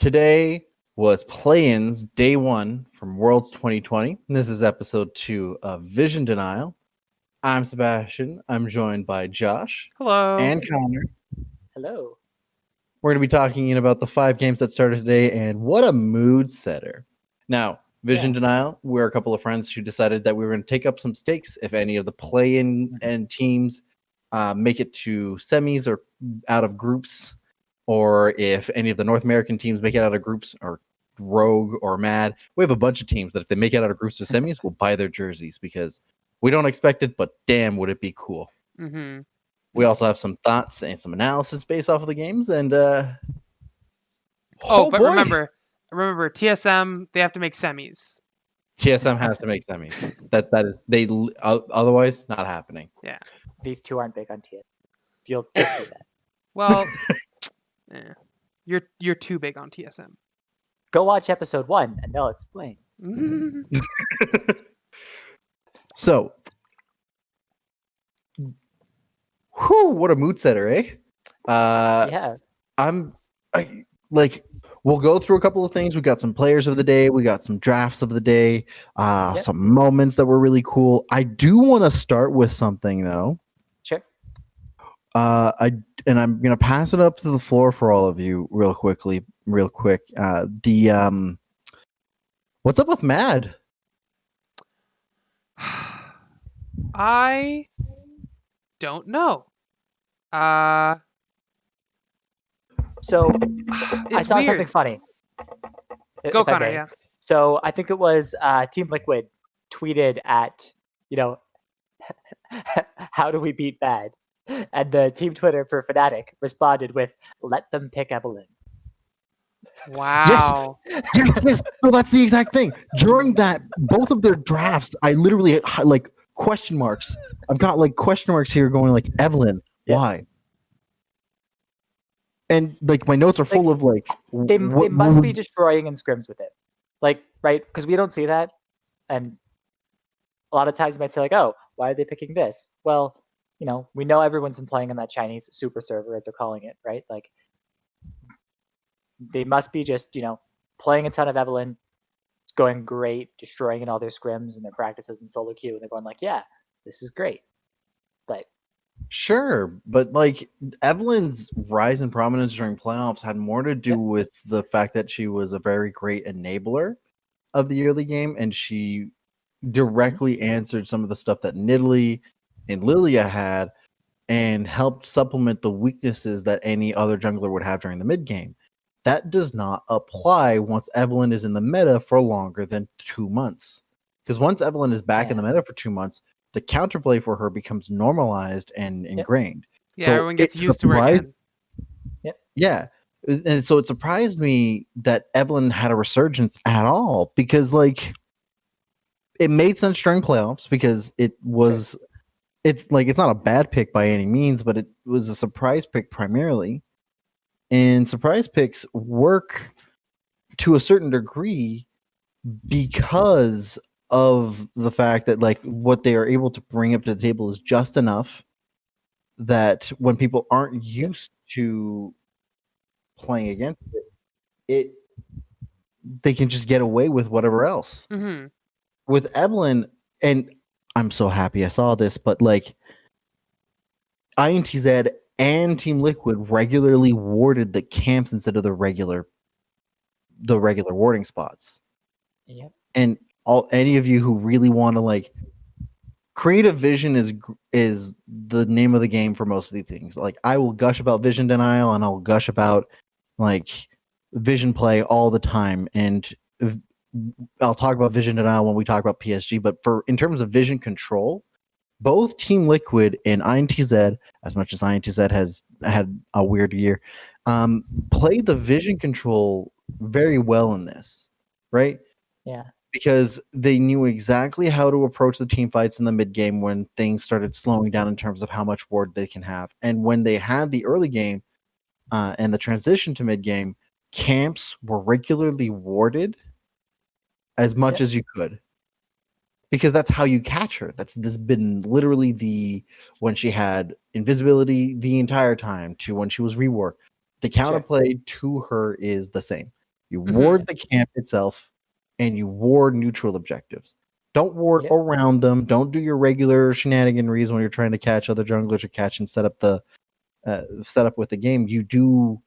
Today was Playins Day 1 from Worlds 2020. This is episode 2 of Vision Denial. I'm Sebastian. I'm joined by Josh. Hello. And Connor. Hello. We're going to be talking about the 5 games that started today, and what a mood setter. Now, Vision Denial, we're a couple of friends who decided that we were going to take up some stakes if any of the play-in and teams make it to semis or out of groups, or if any of the North American teams make it out of groups, or Rogue or MAD. We have a bunch of teams that if they make it out of groups or semis, we'll buy their jerseys because we don't expect it, but damn, would it be cool. Mm-hmm. We also have some thoughts and some analysis based off of the games, and remember TSM, they have to make semis. TSM has to make semis. That is they otherwise not happening. Yeah, these two aren't big on TSM. You'll see that. Well, you're too big on TSM. Go watch episode 1 and they'll explain. So, what a mood setter, eh? Yeah. We'll go through a couple of things. We got some players of the day. We got some drafts of the day. Some moments that were really cool. I do want to start with something though. Sure. I'm gonna pass it up to the floor for all of you real quick. What's up with MAD? I don't know. So it's I saw weird. something funny. Go, Connor. Yeah. So I think it was Team Liquid tweeted at, how do we beat MAD? And the team Twitter for Fnatic responded with, "Let them pick Evelyn." Wow. Yes. No, that's the exact thing. During that, both of their drafts, I literally question marks. I've got question marks here going Evelyn. Yeah. Why? And my notes are full of they must be destroying in scrims with it, right? Because we don't see that, and a lot of times you might say oh, why are they picking this? Well, we know everyone's been playing on that Chinese super server, as they're calling it, right? They must be just playing a ton of Evelyn. It's going great, destroying in all their scrims and their practices in solo queue, and they're going yeah, this is great. But sure, but Evelyn's rise in prominence during playoffs had more to do with the fact that she was a very great enabler of the early game, and she directly answered some of the stuff that Nidalee and Lilia had, and helped supplement the weaknesses that any other jungler would have during the mid game. That does not apply once Evelyn is in the meta for longer than 2 months, because once Evelyn is back in the meta for 2 months, the counterplay for her becomes normalized and ingrained. Yeah, so everyone gets used to her again. Yeah. And so it surprised me that Evelyn had a resurgence at all, because it made sense during playoffs, because it was it's not a bad pick by any means, but it was a surprise pick primarily. And surprise picks work to a certain degree because of the fact that what they are able to bring up to the table is just enough that when people aren't used to playing against it, they can just get away with whatever else. Mm-hmm. With Evelyn, and I'm so happy I saw this, but INTZ and Team Liquid regularly warded the camps instead of the regular warding spots. Yeah. And any of you who really want to creative vision is the name of the game for most of these things. I will gush about vision denial, and I'll gush about vision play all the time, and I'll talk about vision denial when we talk about PSG. But in terms of vision control, both Team Liquid and INTZ, as much as INTZ has had a weird year, played the vision control very well in this, right? Yeah. Because they knew exactly how to approach the team fights in the mid game when things started slowing down in terms of how much ward they can have. And when they had the early game and the transition to mid game, camps were regularly warded as much as you could. Because that's how you catch her. This has been literally when she had invisibility the entire time to when she was reworked. The counterplay to her is the same. You ward the camp itself, and you ward neutral objectives. Don't ward around them. Don't do your regular shenaniganries when you're trying to catch other junglers or catch and set up with the game. You do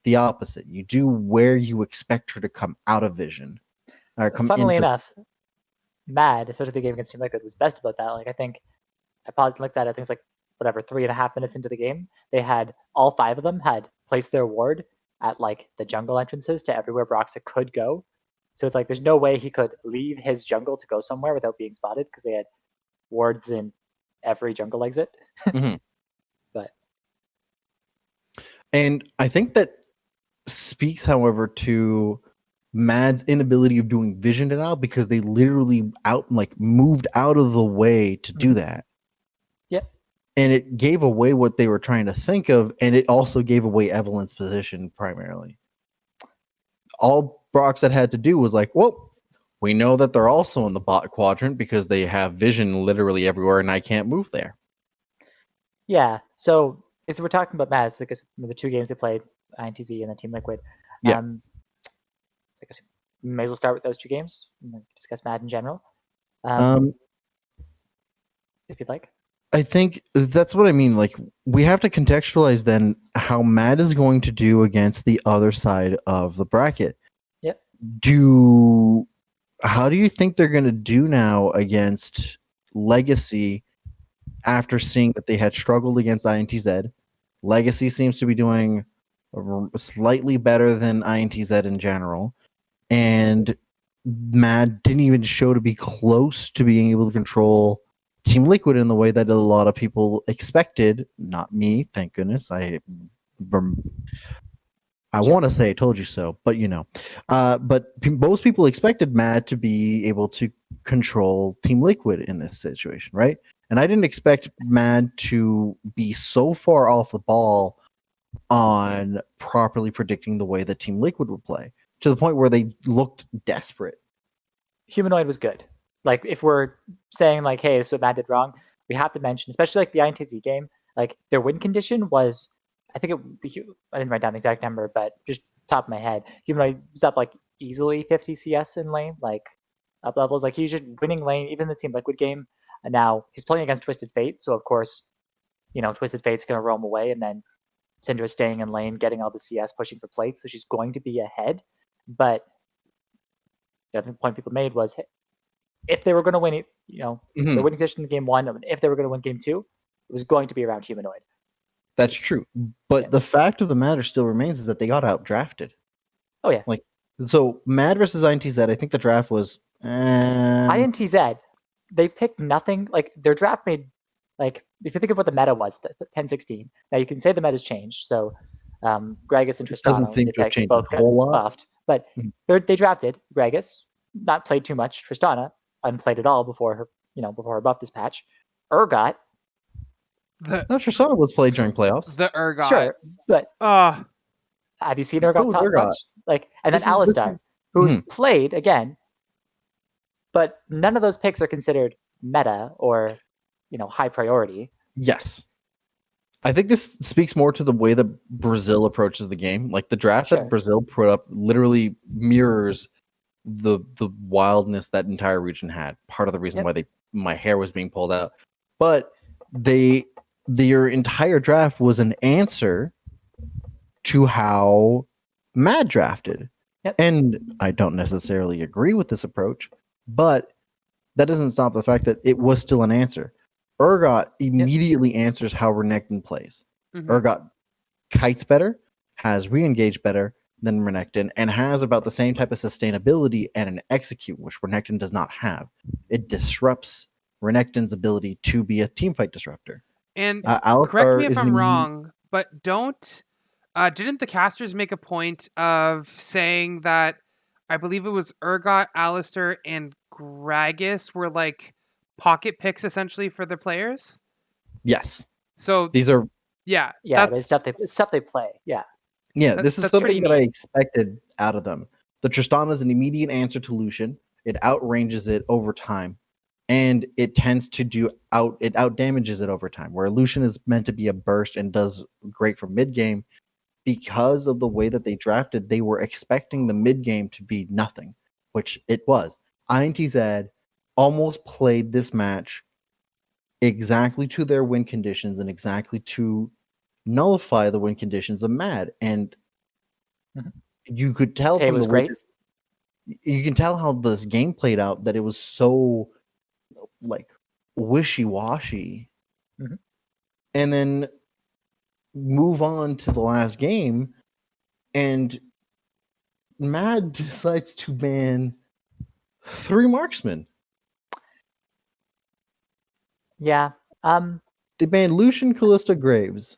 the opposite. You do where you expect her to come out of vision. Or come Funnily into enough, MAD, especially the game against Team Liquid, was best about that. Like I think I paused and looked at it. I think it's like 3.5 minutes into the game. They had all 5 of them had placed their ward at like the jungle entrances to everywhere Broxah could go. So it's like there's no way he could leave his jungle to go somewhere without being spotted because they had wards in every jungle exit. But and I think that speaks, however, to MAD's inability of doing vision now because they literally moved out of the way to do that. Yep. And it gave away what they were trying to think of, and it also gave away Evelyn's position primarily. All Broxah had to do was like, well, we know that they're also in the bot quadrant because they have vision literally everywhere, and I can't move there. Yeah. So if we're talking about MAD, so I guess the 2 games they played, INTZ and then Team Liquid. Yeah. So I guess we may as well start with those 2 games and discuss MAD in general. If you'd like. I think that's what I mean. Like, we have to contextualize then how MAD is going to do against the other side of the bracket. Yep. How do you think they're going to do now against Legacy after seeing that they had struggled against INTZ? Legacy seems to be doing slightly better than INTZ in general, and MAD didn't even show to be close to being able to control Team Liquid in the way that a lot of people expected. Not me, thank goodness. I want to say I told you so, but but most people expected MAD to be able to control Team Liquid in this situation, right? And I didn't expect MAD to be so far off the ball on properly predicting the way that Team Liquid would play, to the point where they looked desperate. Humanoid was good. Like, if we're saying, like, hey, this is what MAD did wrong, we have to mention, especially, like, the INTZ game, like, their win condition was, I think I didn't write down the exact number, but just top of my head, Humanoid was up, like, easily 50 CS in lane, like, up levels. Like, he's just winning lane, even the Team Liquid game. And now he's playing against Twisted Fate, so, of course, Twisted Fate's going to roam away, and then Syndra's staying in lane, getting all the CS, pushing for plates, so she's going to be ahead. But the other point people made was, if they were going to win, the winning condition in game 1, if they were going to win game 2, it was going to be around Humanoid. That's true. But the fact of the matter still remains is that they got outdrafted. Oh, yeah. So MAD versus INTZ, I think the draft was... INTZ, they picked nothing. Like, their draft made... Like, if you think of what the meta was, 10-16, now you can say the meta's changed. So, Gragas and Tristana, doesn't seem to have changed a whole lot. Buffed, but they drafted Gragas, not played too much. Tristana, unplayed at all before her buff this patch. Urgot. Tristana was played during playoffs. The Urgot. Sure, but have you seen Urgot top much? Like, and then Alistar, who's played again, but none of those picks are considered meta or high priority. Yes. I think this speaks more to the way that Brazil approaches the game. Like, the draft that Brazil put up literally mirrors the wildness that entire region had. Part of the reason why my hair was being pulled out. But their entire draft was an answer to how MAD drafted. And I don't necessarily agree with this approach, but that doesn't stop the fact that it was still an answer. Urgot immediately answers how Renekton plays. Urgot kites better, has re-engaged better than Renekton, and has about the same type of sustainability and an execute, which Renekton does not have. It disrupts Renekton's ability to be a teamfight disruptor. And correct me if I'm wrong, but didn't the casters make a point of saying that, I believe it was Urgot, Alistar, and Gragas were like pocket picks essentially for the players? Yes. So these are that's stuff they play. This is something that I expected out of them. The Tristana is an immediate answer to Lucian. It outranges it over time, and it tends to out damages it over time. Where Lucian is meant to be a burst and does great for mid game, because of the way that they drafted, they were expecting the mid game to be nothing, which it was. INTZ almost played this match exactly to their win conditions and exactly to nullify the win conditions of MAD. And you could tell from the way you can tell how this game played out that it was so like wishy-washy. And then move on to the last game, and MAD decides to ban 3 marksmen. Yeah. They banned Lucian, Callista, Graves.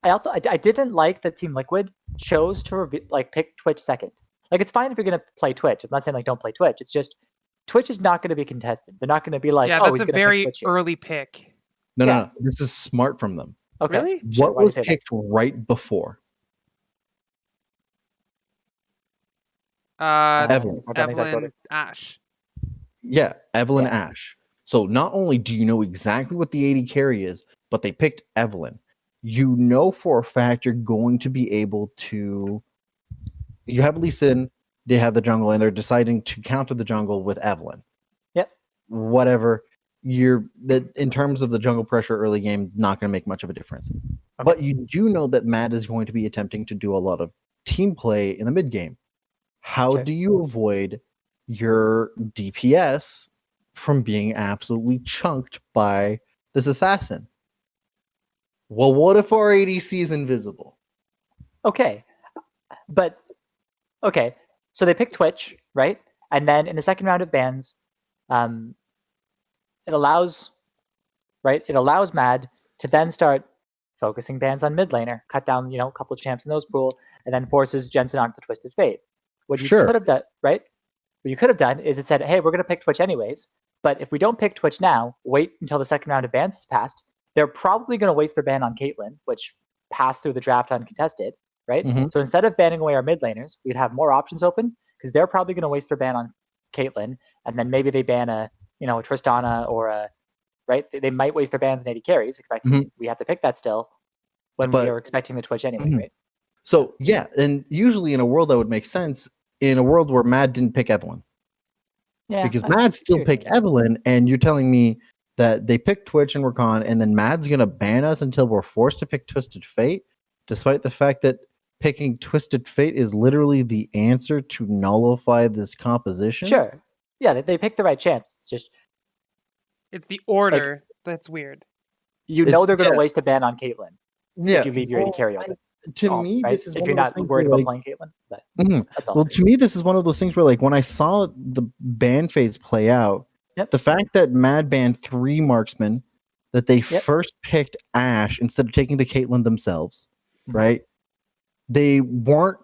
I didn't like that Team Liquid chose to pick Twitch second. Like, it's fine if you're gonna play Twitch. I'm not saying like don't play Twitch. It's just Twitch is not going to be contested. They're not going to be like, that's a very early pick. No. This is smart from them. Okay. Really? What was picked right before? Evelyn Ash. Yeah, Evelyn Ash. So not only do you know exactly what the AD carry is, but they picked Evelyn. You know for a fact you're going to be able to. You have Lee Sin, they have the jungle, and they're deciding to counter the jungle with Evelyn. Yep. Whatever. In terms of the jungle pressure early game, not going to make much of a difference. Okay. But you do know that MAD is going to be attempting to do a lot of team play in the mid game. How do you avoid your DPS from being absolutely chunked by this assassin? Well, what if our ADC is invisible? Okay. So they pick Twitch, right? And then in the second round of bans, it allows MAD to then start focusing bans on mid laner, cut down, a couple of champs in those pool, and then forces Jensen onto the Twisted Fate. What you could have done, right? What you could have done is it said, hey, we're going to pick Twitch anyways, but if we don't pick Twitch now, wait until the second round of bans has passed. They're probably going to waste their ban on Caitlyn, which passed through the draft uncontested, right? Mm-hmm. So instead of banning away our mid laners, we'd have more options open because they're probably going to waste their ban on Caitlyn, and then maybe they ban a Tristana or a, right? They might waste their bans in 80 carries, expecting we have to pick that still when we are expecting the Twitch anyway, right? So, yeah, and usually in a world that would make sense, in a world where MAD didn't pick Evelyn. Yeah, because MAD still picked Evelyn, and you're telling me that they picked Twitch and Rakan, and then MAD's going to ban us until we're forced to pick Twisted Fate, despite the fact that picking Twisted Fate is literally the answer to nullify this composition? Sure. Yeah, they picked the right champs. It's just... It's the order that's weird. They're going to waste a ban on Caitlyn if you leave your AD carry open. To me, right? this is if you're not worried about playing Caitlyn. But that's all. Well, to me, this is one of those things where, like, when I saw the ban phase play out, the fact that MAD banned 3 marksmen, that they first picked Ashe instead of taking the Caitlyn themselves, right? They weren't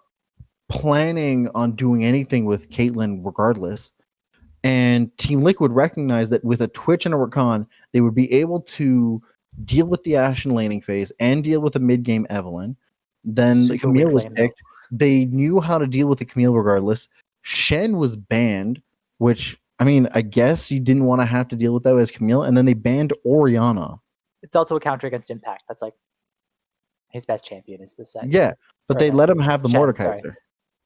planning on doing anything with Caitlyn regardless. And Team Liquid recognized that with a Twitch and a Rakan, they would be able to deal with the Ashe and laning phase and deal with the mid-game Evelyn. Then the Camille was picked. They knew how to deal with the Camille regardless. Shen was banned, which, I mean, I guess you didn't want to have to deal with that as Camille. And then they banned Orianna. It's also a counter against Impact. That's like his best champion is the second. Yeah, but they let him have the Mordekaiser. Sorry.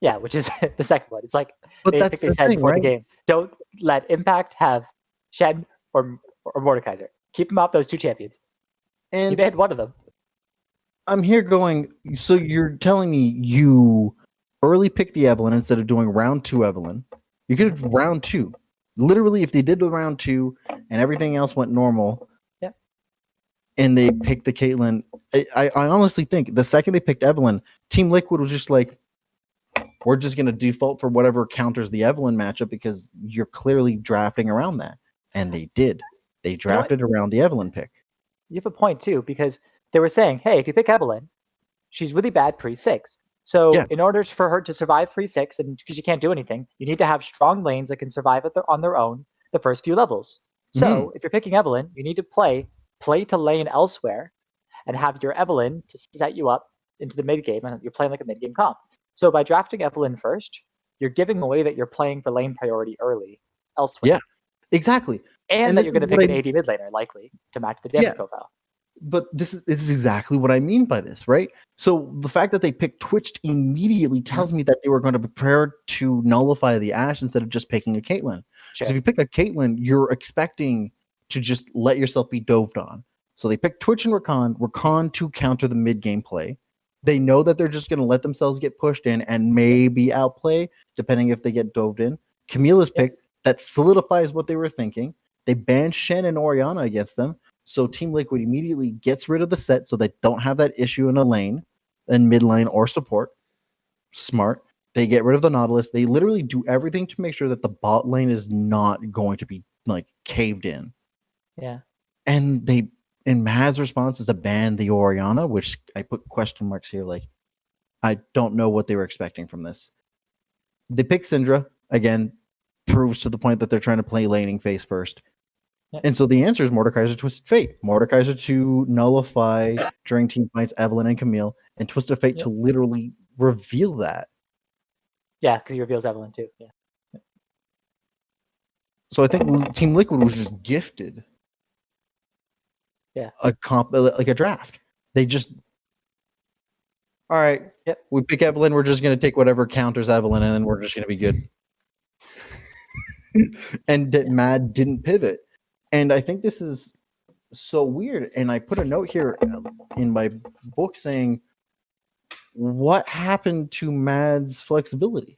Yeah, which is the second one. It's like they said before the game, don't let Impact have Shen or Mordekaiser. Keep them off those 2 champions. And you banned one of them. I'm here going, so you're telling me you early picked the Evelyn instead of doing round 2 Evelyn. You could have round 2. Literally, if they did the round 2 and everything else went normal, and they picked the Caitlyn, I honestly think the second they picked Evelyn, Team Liquid was just like, we're just going to default for whatever counters the Evelyn matchup because you're clearly drafting around that. And they did. They drafted around the Evelyn pick. You have a point, too, because they were saying, hey, if you pick Evelyn, she's really bad pre-6. So in order for her to survive pre-6, and because you can't do anything, you need to have strong lanes that can survive on their own the first few levels. So if you're picking Evelyn, you need to play to lane elsewhere and have your Evelyn to set you up into the mid-game, and you're playing like a mid-game comp. So by drafting Evelyn first, you're giving away that you're playing for lane priority early elsewhere. Yeah, exactly. And that you're going to pick an AD mid laner, likely, to match the damage profile. But this is exactly what I mean by this, right? So the fact that they picked Twitch immediately tells me that they were going to be prepared to nullify the Ashe instead of just picking a Caitlyn. Because if you pick a Caitlyn, you're expecting to just let yourself be doved on. So they picked Twitch and Rakan to counter the mid game play. They know that they're just going to let themselves get pushed in and maybe outplay, depending if they get doved in. Camille is picked. That solidifies what they were thinking. They banned Shen and Orianna against them. So Team Liquid immediately gets rid of the set so they don't have that issue in a lane, in mid lane or support. Smart. They get rid of the Nautilus. They literally do everything to make sure that the bot lane is not going to be like caved in. Yeah. And MAD's response is to ban the Orianna, which I put question marks here. Like, I don't know what they were expecting from this. They pick Syndra. Again, proves to the point that they're trying to play laning phase first. And so the answer is Mordekaiser Twisted Fate. Mordekaiser to nullify during team fights Evelynn and Camille, and Twisted Fate to literally reveal that. Yeah, because he reveals Evelynn too. Yeah. So I think Team Liquid was just gifted. Yeah. Like a draft. They just, all right, we pick Evelynn, we're just going to take whatever counters Evelynn, and then we're just going to be good. And that MAD didn't pivot. And I think this is so weird. And I put a note here in my book saying, what happened to MAD's flexibility?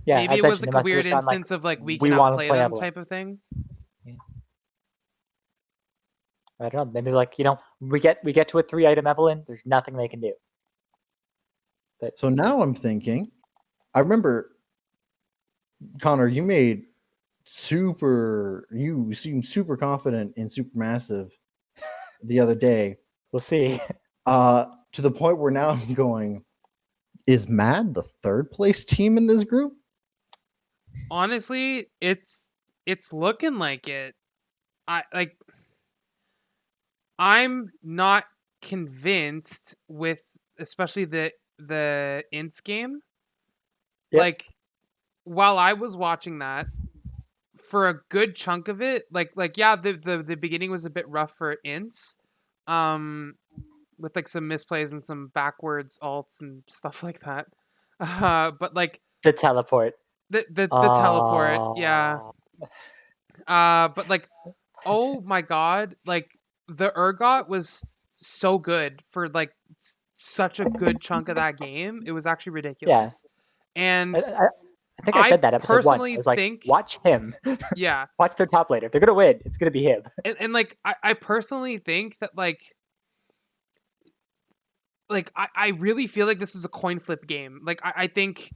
Yeah, maybe it was like a weird instance of like we cannot play them type of thing. Yeah. I don't know. Maybe like, we get to a 3-item Evelynn. There's nothing they can do. But so now I'm thinking, I remember, Connor, you seemed super confident in Supermassive the other day. We'll see. To the point where now I'm going, is MAD the third place team in this group? Honestly, it's looking like it. I'm not convinced with especially the Ints game. Yep. Like, while I was watching that, for a good chunk of it, the beginning was a bit rough for Ints, with like some misplays and some backwards ults and stuff like that. But like the teleport, the teleport, yeah. But like, oh my god, like the Urgot was so good for like such a good chunk of that game. It was actually ridiculous. Yeah. And I think I said that episode personally 1. I was like, think, watch him. Yeah. Watch their top laner. If they're gonna win, it's gonna be him. And like I personally think that I really feel like this is a coin flip game. Like I think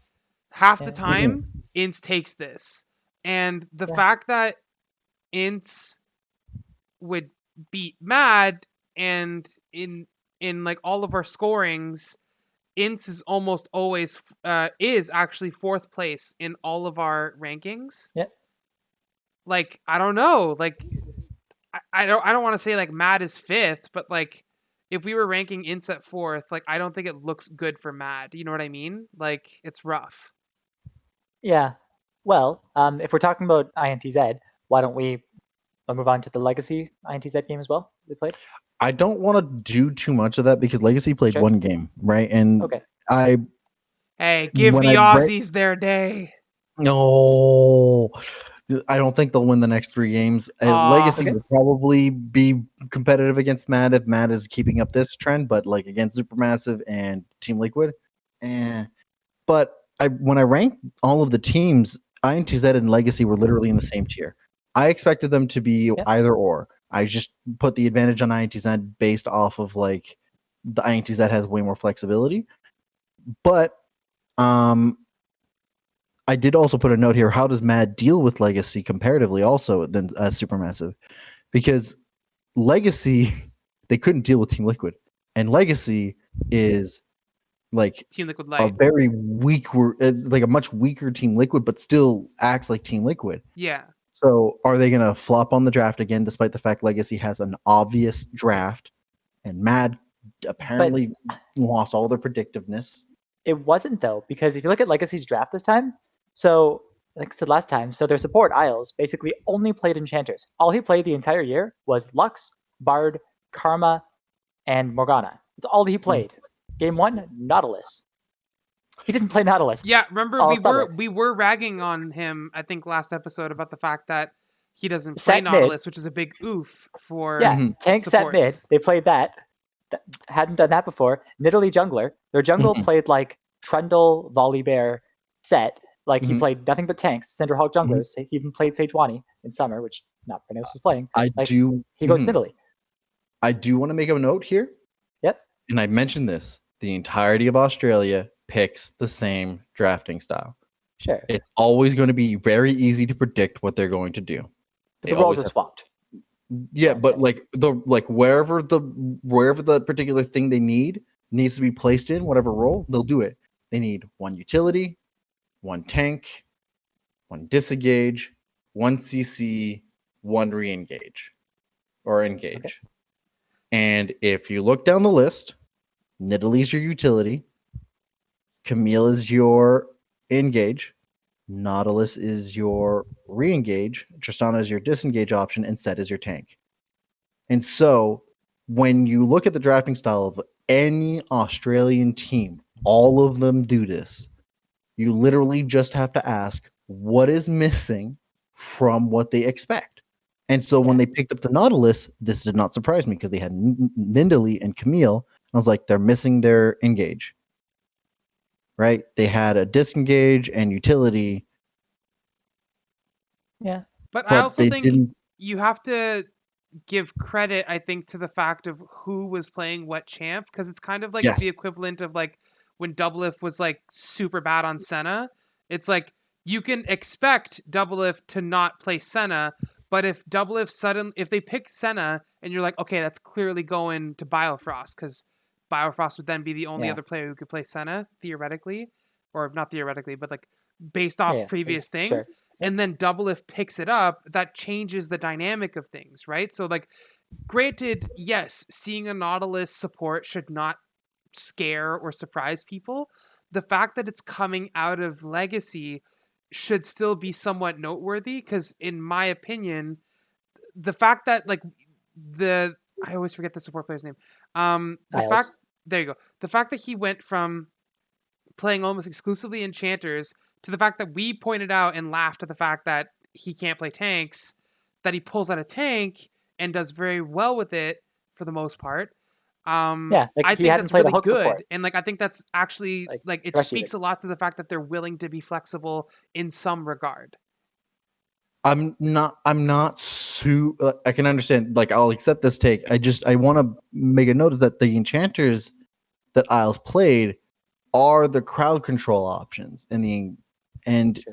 half the time Ints takes this. And the fact that Ints would beat MAD, and in like all of our scorings, Ints is almost always is actually 4th place in all of our rankings. Yeah. Like, I don't know. Like, I don't want to say like MAD is 5th, but like if we were ranking Ints at 4th, like I don't think it looks good for MAD. You know what I mean? Like, it's rough. Yeah. Well, if we're talking about INTZ, why don't we move on to the Legacy INTZ game as well we played? I don't want to do too much of that because Legacy played one game, right? And hey, give the Aussies their day. No, I don't think they'll win the next 3 games. Legacy will probably be competitive against MAD if MAD is keeping up this trend, but like against Supermassive and Team Liquid, But when I ranked all of the teams, INTZ and Legacy were literally in the same tier. I expected them to be either or. I just put the advantage on INTZ based off of like the INTZ has way more flexibility. But I did also put a note here. How does MAD deal with Legacy comparatively also than Supermassive? Because Legacy, they couldn't deal with Team Liquid. And Legacy is like Team Liquid Light. A very weak, it's like a much weaker Team Liquid, but still acts like Team Liquid. Yeah. So are they going to flop on the draft again, despite the fact Legacy has an obvious draft and MAD apparently lost all their predictiveness? It wasn't though, because if you look at Legacy's draft this time, so like I said last time, so their support, Isles, basically only played enchanters. All he played the entire year was Lux, Bard, Karma, and Morgana. That's all he played. Game 1, Nautilus. He didn't play Nautilus. Yeah, remember we were ragging on him, I think, last episode about the fact that he doesn't play Nautilus, which is a big oof for tank set mid. They played that. Hadn't done that before. Nidalee jungler. Their jungle played like Trundle, Volibear, set. Like he played nothing but tanks. Cinderhawk junglers. He even played Sejuani in summer, which not Prominence was playing. He goes Nidalee. I do want to make a note here. Yep. And I mentioned this. The entirety of Australia picks the same drafting style. Sure. It's always going to be very easy to predict what they're going to do. But the roles are swapped. Yeah, but wherever the particular thing they needs to be placed in, whatever role, they'll do it. They need one utility, one tank, one disengage, one CC, one re-engage or engage. Okay. And if you look down the list, Nidalee's your utility, Camille is your engage, Nautilus is your re-engage, Tristana is your disengage option, and Set is your tank. And so when you look at the drafting style of any Australian team, all of them do this. You literally just have to ask what is missing from what they expect. And so when they picked up the Nautilus, this did not surprise me because they had Nidalee and Camille. I was like, they're missing their engage. Right? They had a disengage and utility. Yeah. But I also think you have to give credit, I think, to the fact of who was playing what champ, because it's kind of like the equivalent of like when Doublelift was like super bad on Senna. It's like you can expect Doublelift to not play Senna, but if Doublelift if they pick Senna and you're like, okay, that's clearly going to Biofrost, because Biofrost would then be the only other player who could play Senna, theoretically, or not theoretically, but like based off previous thing. Sure. And then Doublelift picks it up, that changes the dynamic of things, right? So like, granted, yes, seeing a Nautilus support should not scare or surprise people. The fact that it's coming out of Legacy should still be somewhat noteworthy, because in my opinion, the fact that like I always forget the support player's name. There you go. The fact that he went from playing almost exclusively enchanters to the fact that we pointed out and laughed at the fact that he can't play tanks, that he pulls out a tank and does very well with it for the most part. I think that's really good. Support. And like, I think that's actually like it speaks a lot to the fact that they're willing to be flexible in some regard. I can understand, like, I'll accept this take. I want to make a note is that the enchanters that Isles played are the crowd control options and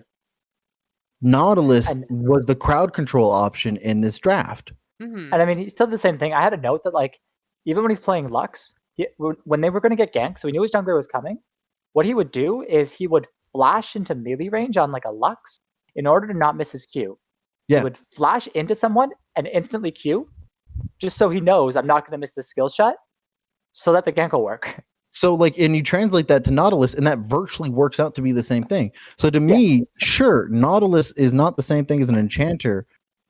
Nautilus was the crowd control option in this draft. Mm-hmm. And I mean, he still did the same thing. I had a note that like, even when he's playing Lux, when they were going to get ganked, so he knew his jungler was coming, what he would do is he would flash into melee range on like a Lux in order to not miss his Q. Yeah. He would flash into someone and instantly Q, just so he knows I'm not going to miss this skill shot, so that the gank will work. So like, and you translate that to Nautilus, and that virtually works out to be the same thing. So to me, sure, Nautilus is not the same thing as an enchanter.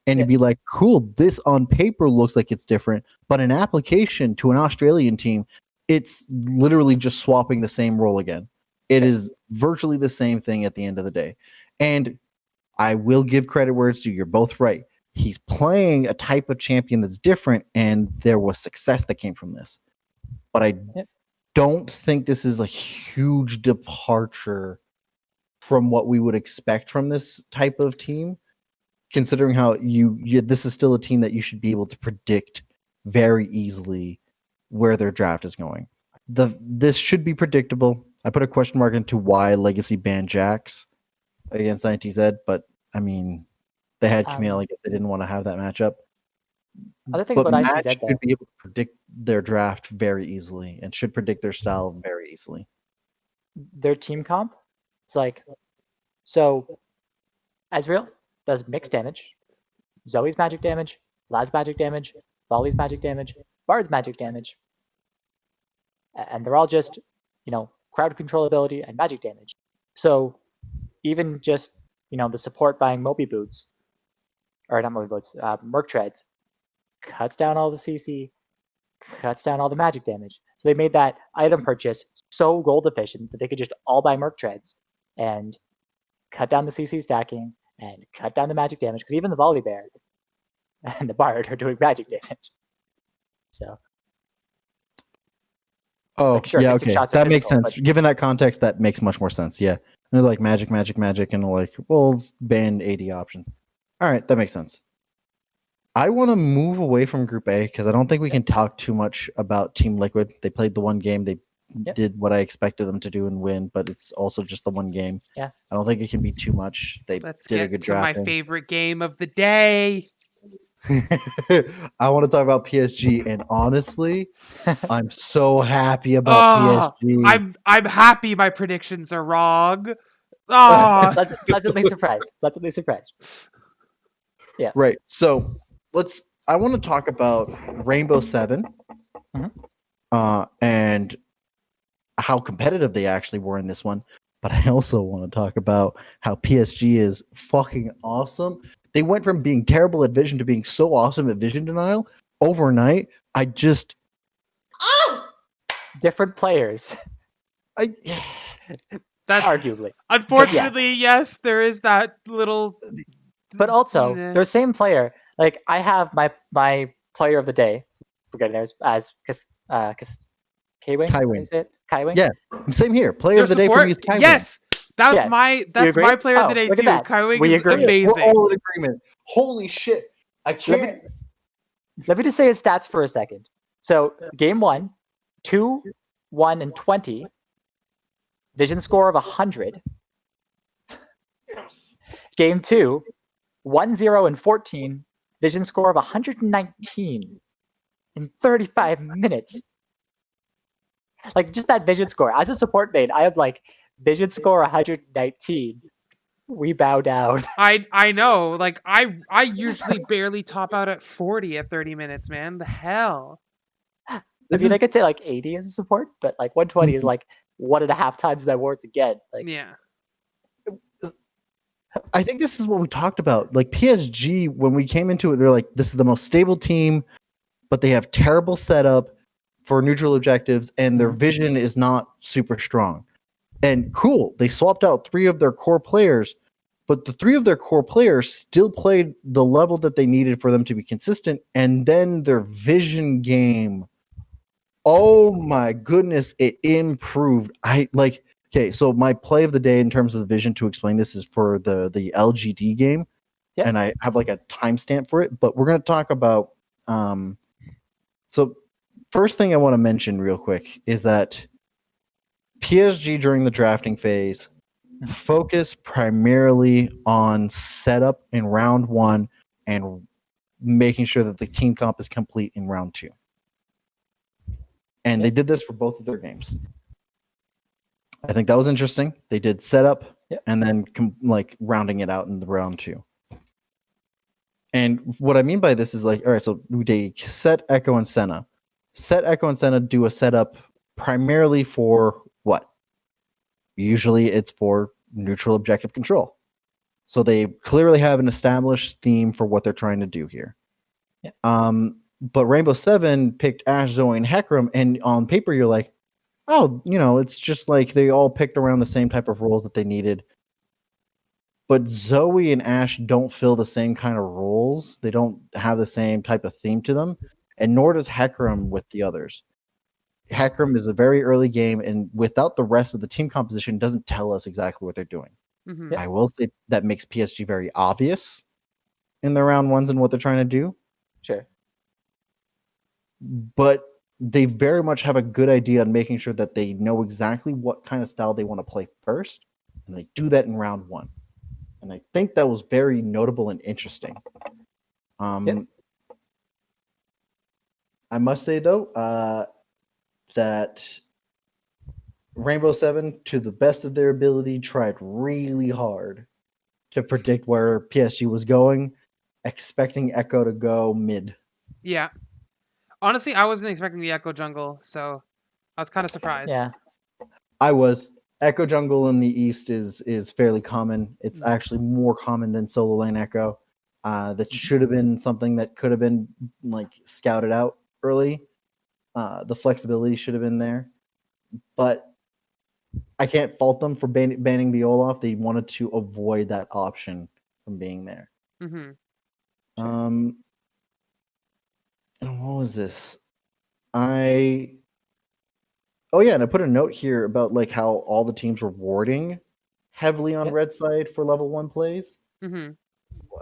And you'd be like, cool, this on paper looks like it's different, but in application to an Australian team, it's literally just swapping the same role again. It is virtually the same thing at the end of the day. And I will give credit where it's due. You're both right. He's playing a type of champion that's different, and there was success that came from this. But I don't think this is a huge departure from what we would expect from this type of team. Considering how this is still a team that you should be able to predict very easily where their draft is going. This should be predictable. I put a question mark into why Legacy banned Jax against INTZ, but I mean, they had Camille. I guess they didn't want to have that matchup. Other thing about INTZ should be able to predict their draft very easily and should predict their style very easily. Their team comp, it's like, so Ezreal does mixed damage, Zoe's magic damage, Vlad's magic damage, Volley's magic damage, Bard's magic damage. And they're all just, crowd control ability and magic damage. So even just, the support buying Moby boots, or not Moby boots, Merc treads, cuts down all the CC, cuts down all the magic damage. So they made that item purchase so gold efficient that they could just all buy Merc treads and cut down the CC stacking and cut down the magic damage, because even the Volley Bear and the Bard are doing magic damage. So. Oh, sure, yeah, okay. That makes sense. But... Given that context, that makes much more sense. Yeah. And they're like magic, and like, well, it's ban 80 options. All right, that makes sense. I want to move away from Group A because I don't think we can talk too much about Team Liquid. They played the one game. They did what I expected them to do and win, but it's also just the one game. Yeah. I don't think it can be too much. Let's get to my drafting. favorite game of the day. I want to talk about PSG, and honestly, I'm so happy about PSG. I'm happy my predictions are wrong. Oh. Pleasantly surprised. Yeah. Right. So I want to talk about Rainbow 7 and how competitive they actually were in this one. But I also want to talk about how PSG is fucking awesome. They went from being terrible at vision to being so awesome at vision denial overnight. Different players. That's arguably. Unfortunately, yes, there is that little. But also, their same player. Like, I have my player of the day. Forgetting theirs as K-Wing. Kai-Wing. Yeah, same here. Player of the day for me is Kai-Wing. Yes, that's my player of the day too. Kai-Wing is amazing. We're all in agreement. Holy shit! I can't. Let me just say his stats for a second. So, game 1, 2, 1, and 20. Vision score of 100. Yes. Game 2, 1, 0, and 14. Vision score of 119 in 35 minutes. Like, just that vision score. As a support main, I have like vision score 119. We bow down. I know. Like, I usually barely top out at 40 at 30 minutes, man. The hell. I could say like 80 as a support, but like 120 is like 1.5 times my wards again. Like, yeah. I think this is what we talked about. Like, PSG, when we came into it, they're like, this is the most stable team, but they have terrible setup for neutral objectives, and their vision is not super strong. And cool, they swapped out 3 of their core players, but the 3 of their core players still played the level that they needed for them to be consistent, and then their vision game, oh my goodness, it improved. Okay, so my play of the day in terms of the vision, to explain this, is for the LGD game, and I have like a timestamp for it, but we're going to talk about so first thing I want to mention real quick is that PSG during the drafting phase focused primarily on setup in round 1 and making sure that the team comp is complete in round 2. And they did this for both of their games. I think that was interesting. They did setup and then rounding it out in the round 2. And what I mean by this is like, all right, so they set Echo and Senna. Set Echo and Senna do a setup primarily for what? Usually it's for neutral objective control. So they clearly have an established theme for what they're trying to do here. Yeah. But Rainbow 7 picked Ashe, Zoe, and Hecarim, and on paper you're like, oh, it's just like they all picked around the same type of roles that they needed. But Zoe and Ashe don't fill the same kind of roles. They don't have the same type of theme to them, and nor does Hecarim with the others. Hecarim is a very early game, and without the rest of the team composition, doesn't tell us exactly what they're doing. Mm-hmm. I will say that makes PSG very obvious in the round 1s and what they're trying to do. Sure. But they very much have a good idea on making sure that they know exactly what kind of style they want to play first, and they do that in round 1. And I think that was very notable and interesting. I must say, though, that Rainbow 7, to the best of their ability, tried really hard to predict where PSG was going, expecting Echo to go mid. Yeah. Honestly, I wasn't expecting the Echo jungle, so I was kind of surprised. Yeah. I was. Echo jungle in the east is fairly common. It's actually more common than solo lane echo. That should have been something that could have been like scouted out early. The flexibility should have been there, but I can't fault them for banning the Olaf. They wanted to avoid that option from being there. Mm-hmm. And what was this? And I put a note here about like how all the teams were rewarding heavily on red side for level 1 plays. Mm-hmm.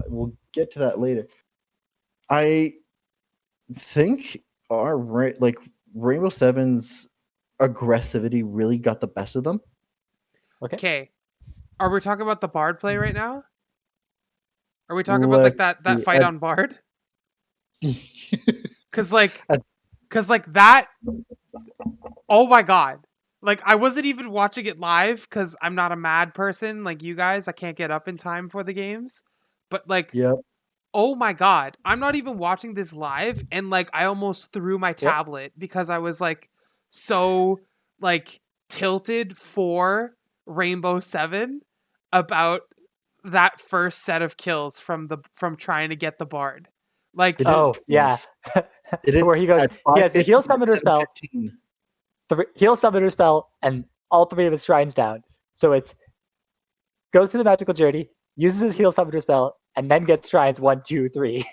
We'll get to that later. I think our Rainbow Seven's aggressivity really got the best of them. Okay. Are we talking about the Bard play right now? Are we talking about like that fight on Bard? Cause that, oh my god. Like, I wasn't even watching it live because I'm not a MAD person like you guys. I can't get up in time for the games. But like, oh my god, I'm not even watching this live, and like I almost threw my tablet because I was like so like tilted for Rainbow 7 about that first set of kills from trying to get the Bard. Like, where he goes, he has the heal summoner spell, heal summoner spell, and all 3 of his shrines down. So it's goes through the magical journey, uses his heal summoner spell, and then gets shrines 1, 2, 3.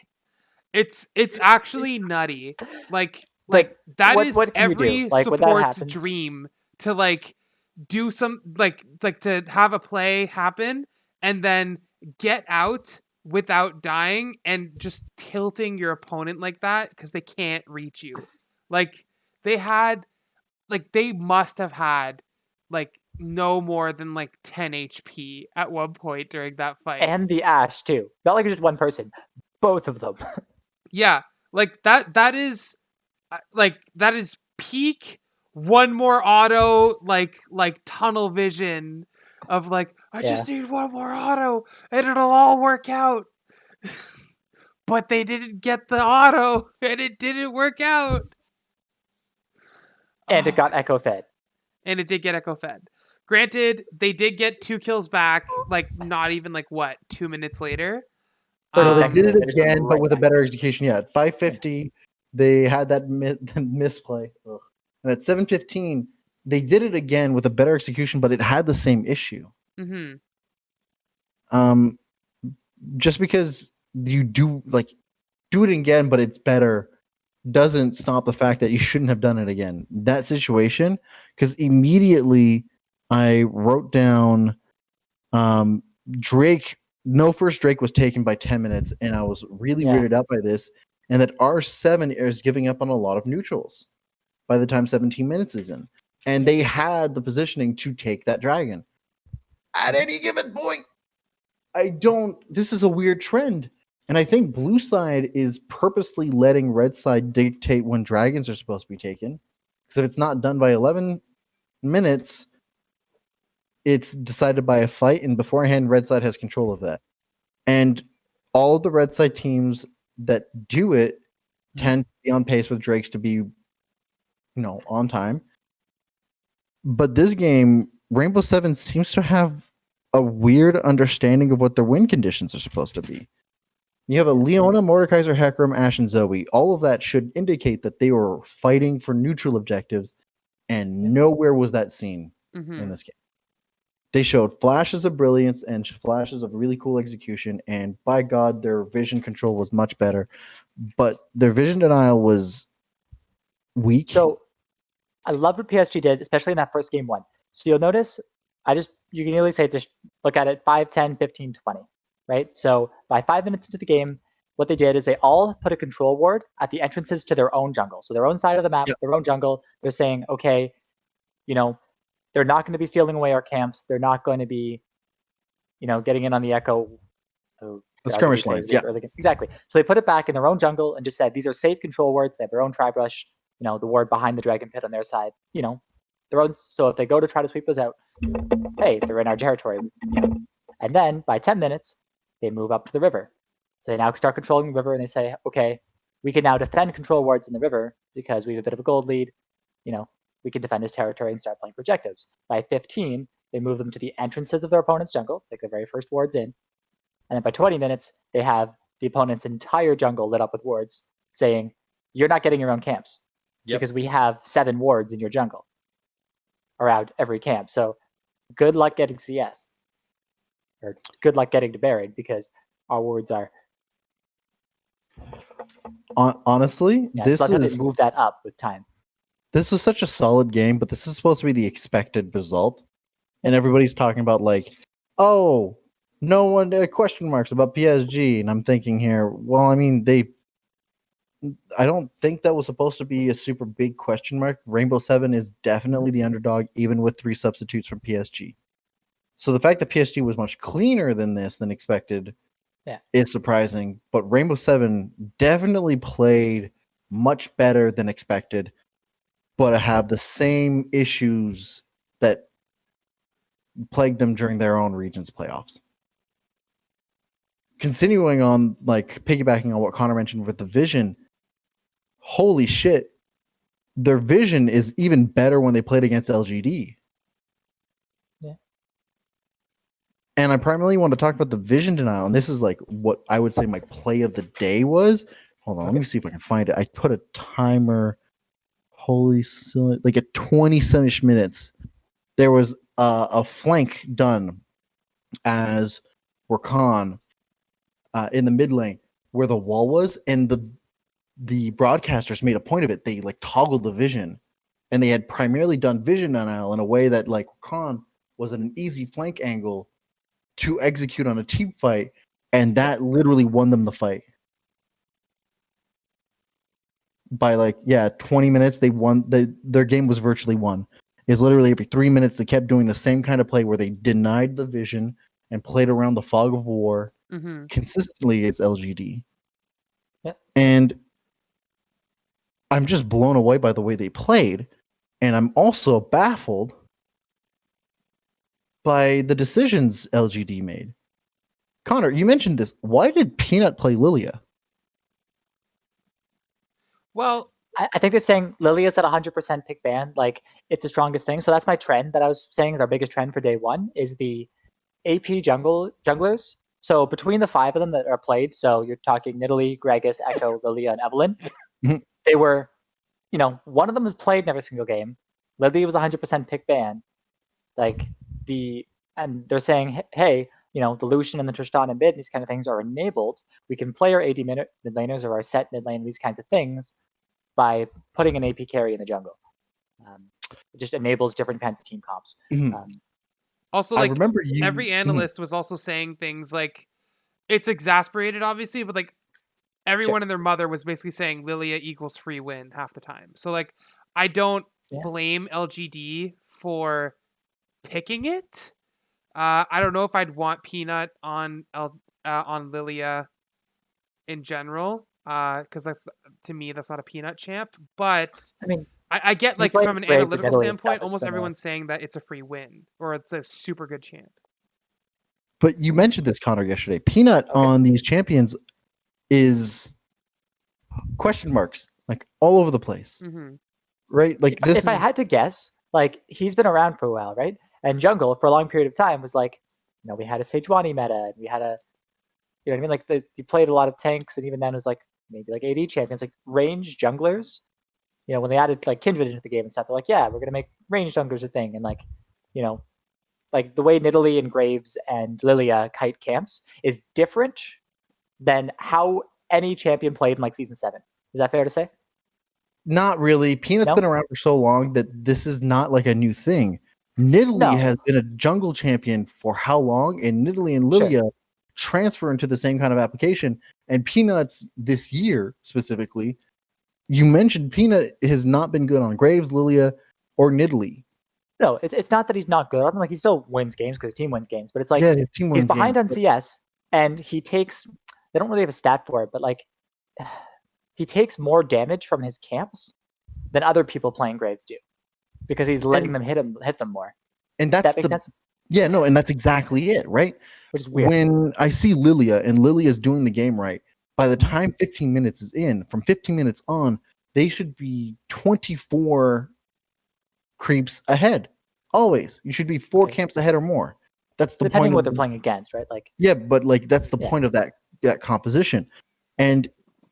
It's actually nutty. Like that is what every support's dream to like do some like to have a play happen and then get out without dying and just tilting your opponent like that because they can't reach you. Like they must have had like no more than like 10 HP at one point during that fight. And the Ashe too. Not like just one person. Both of them. Yeah. Like that is peak one more auto like tunnel vision of like I just need one more auto and it'll all work out. But they didn't get the auto and it didn't work out. And it got echo fed. And it did get echo fed. Granted, they did get 2 kills back, like not even like 2 minutes later. They did it again, but with a better execution. Yeah, at 5:50, they had that misplay. Ugh. And at 7:15, they did it again with a better execution, but it had the same issue. Mm-hmm. Just because you do it again, but it's better, doesn't stop the fact that you shouldn't have done it again. That situation, because immediately I wrote down Drake. No first Drake was taken by 10 minutes, and I was really weirded out by this. And that R7 is giving up on a lot of neutrals by the time 17 minutes is in. And they had the positioning to take that dragon. At any given point, this is a weird trend. And I think blue side is purposely letting red side dictate when dragons are supposed to be taken. Because if it's not done by 11 minutes, it's decided by a fight, and beforehand, red side has control of that. And all of the red side teams that do it tend to be on pace with Drakes to be, on time. But this game, Rainbow Seven seems to have a weird understanding of what their win conditions are supposed to be. You have a Leona, Mordekaiser, Hecarim, Ashe, and Zoe. All of that should indicate that they were fighting for neutral objectives, and nowhere was that seen in this game. They showed flashes of brilliance and flashes of really cool execution, and by God, their vision control was much better. But their vision denial was weak. So I love what PSG did, especially in that first game 1. So you'll notice, you can easily say just look at it 5, 10, 15, 20, right? So by 5 minutes into the game, what they did is they all put a control ward at the entrances to their own jungle. So their own side of the map, their own jungle. They're saying, okay, they're not going to be stealing away our camps. They're not going to be, getting in on the echo. The skirmish lines, Exactly. So they put it back in their own jungle and just said, these are safe control wards. They have their own tri-brush, the ward behind the dragon pit on their side, their own. So if they go to try to sweep those out, hey, they're in our territory. And then by 10 minutes, they move up to the river. So they now start controlling the river and they say, okay, we can now defend control wards in the river because we have a bit of a gold lead. We can defend his territory and start playing for objectives. By 15, they move them to the entrances of their opponent's jungle, like the very first wards in. And then by 20 minutes, they have the opponent's entire jungle lit up with wards saying, you're not getting your own camps because we have 7 wards in your jungle around every camp. So good luck getting CS. Or good luck getting to Buried because our wards are... Honestly, this is... They move that up with time. This was such a solid game, but this is supposed to be the expected result. And everybody's talking about like, oh, no one question marks about PSG. And I'm thinking here, well, I mean, I don't think that was supposed to be a super big question mark. Rainbow Seven is definitely the underdog, even with 3 substitutes from PSG. So the fact that PSG was much cleaner than expected is surprising. But Rainbow Seven definitely played much better than expected, but have the same issues that plagued them during their own region's playoffs. Continuing on, like, piggybacking on what Connor mentioned with the vision, holy shit, their vision is even better when they played against LGD. Yeah. And I primarily want to talk about the vision denial, and this is like what I would say my play of the day was. Hold on, let me see if I can find it. I put a timer. Holy shit, like at 27 minutes, there was a flank done as Rakan in the mid lane where the wall was, and the broadcasters made a point of it. They like toggled the vision, and they had primarily done vision denial in a way that like Rakan was at an easy flank angle to execute on a team fight, and that literally won them the fight. By 20 minutes, they won. Their game was virtually won. It's literally every 3 minutes they kept doing the same kind of play where they denied the vision and played around the fog of war consistently against LGD. Yeah. And I'm just blown away by the way they played, and I'm also baffled by the decisions LGD made. Connor, you mentioned this. Why did Peanut play Lilia? Well, I think they're saying Lilia's at 100% pick ban. Like, it's the strongest thing. So that's my trend that I was saying is our biggest trend for day one is the AP junglers. So between the 5 of them that are played, so you're talking Nidalee, Gragas, Echo, Lilia, and Evelynn, they were, one of them was played in every single game. Lilia was 100% pick ban. And they're saying, hey, the Lucian and the Tristan and mid, these kind of things are enabled. We can play our AD mid laners or our set mid lane, these kinds of things, by putting an AP carry in the jungle. It just enables different kinds of team comps. Also, like, every analyst was also saying things like, it's exasperated, obviously, but like everyone and their mother was basically saying Lilia equals free win half the time. So like, I don't blame LGD for picking it. I don't know if I'd want Peanut on Lilia in general, because to me that's not a Peanut champ. But I mean, I get like from an analytical standpoint, almost everyone's saying that it's a free win or it's a super good champ. But you mentioned this, Connor, yesterday. Peanut on these champions is question marks like all over the place, right? Like this. If I had to guess, like he's been around for a while, right? And jungle for a long period of time was like, we had a Saint-Germain meta, and we had a, what I mean? Like you played a lot of tanks, and even then it was like maybe like AD champions, like range junglers. When they added like Kindred into the game and stuff, they're like, yeah, we're gonna make range junglers a thing, and like, like the way Nidalee and Graves and Lilia kite camps is different than how any champion played in like season 7. Is that fair to say? Not really. Peanut's been around for so long that this is not like a new thing. Nidalee has been a jungle champion for how long? And Nidalee and Lilia transfer into the same kind of application. And Peanut's this year specifically, you mentioned Peanut has not been good on Graves, Lilia, or Nidalee. No, it's not that he's not good. I mean, like he still wins games because his team wins games, but it's like his team wins he's behind games, on CS, and he takes. They don't really have a stat for it, but like he takes more damage from his camps than other people playing Graves do, because he's letting them hit them more. And that's sense? Yeah, no, and that's exactly it, right? Which is weird. When I see Lilia and Lilia's doing the game right, by the time 15 minutes is in, from 15 minutes on, they should be 24 creeps ahead. Always. You should be 4 Okay. camps ahead or more. That's the Depending point on what of they're playing against, right? Like but like that's the point of that composition. And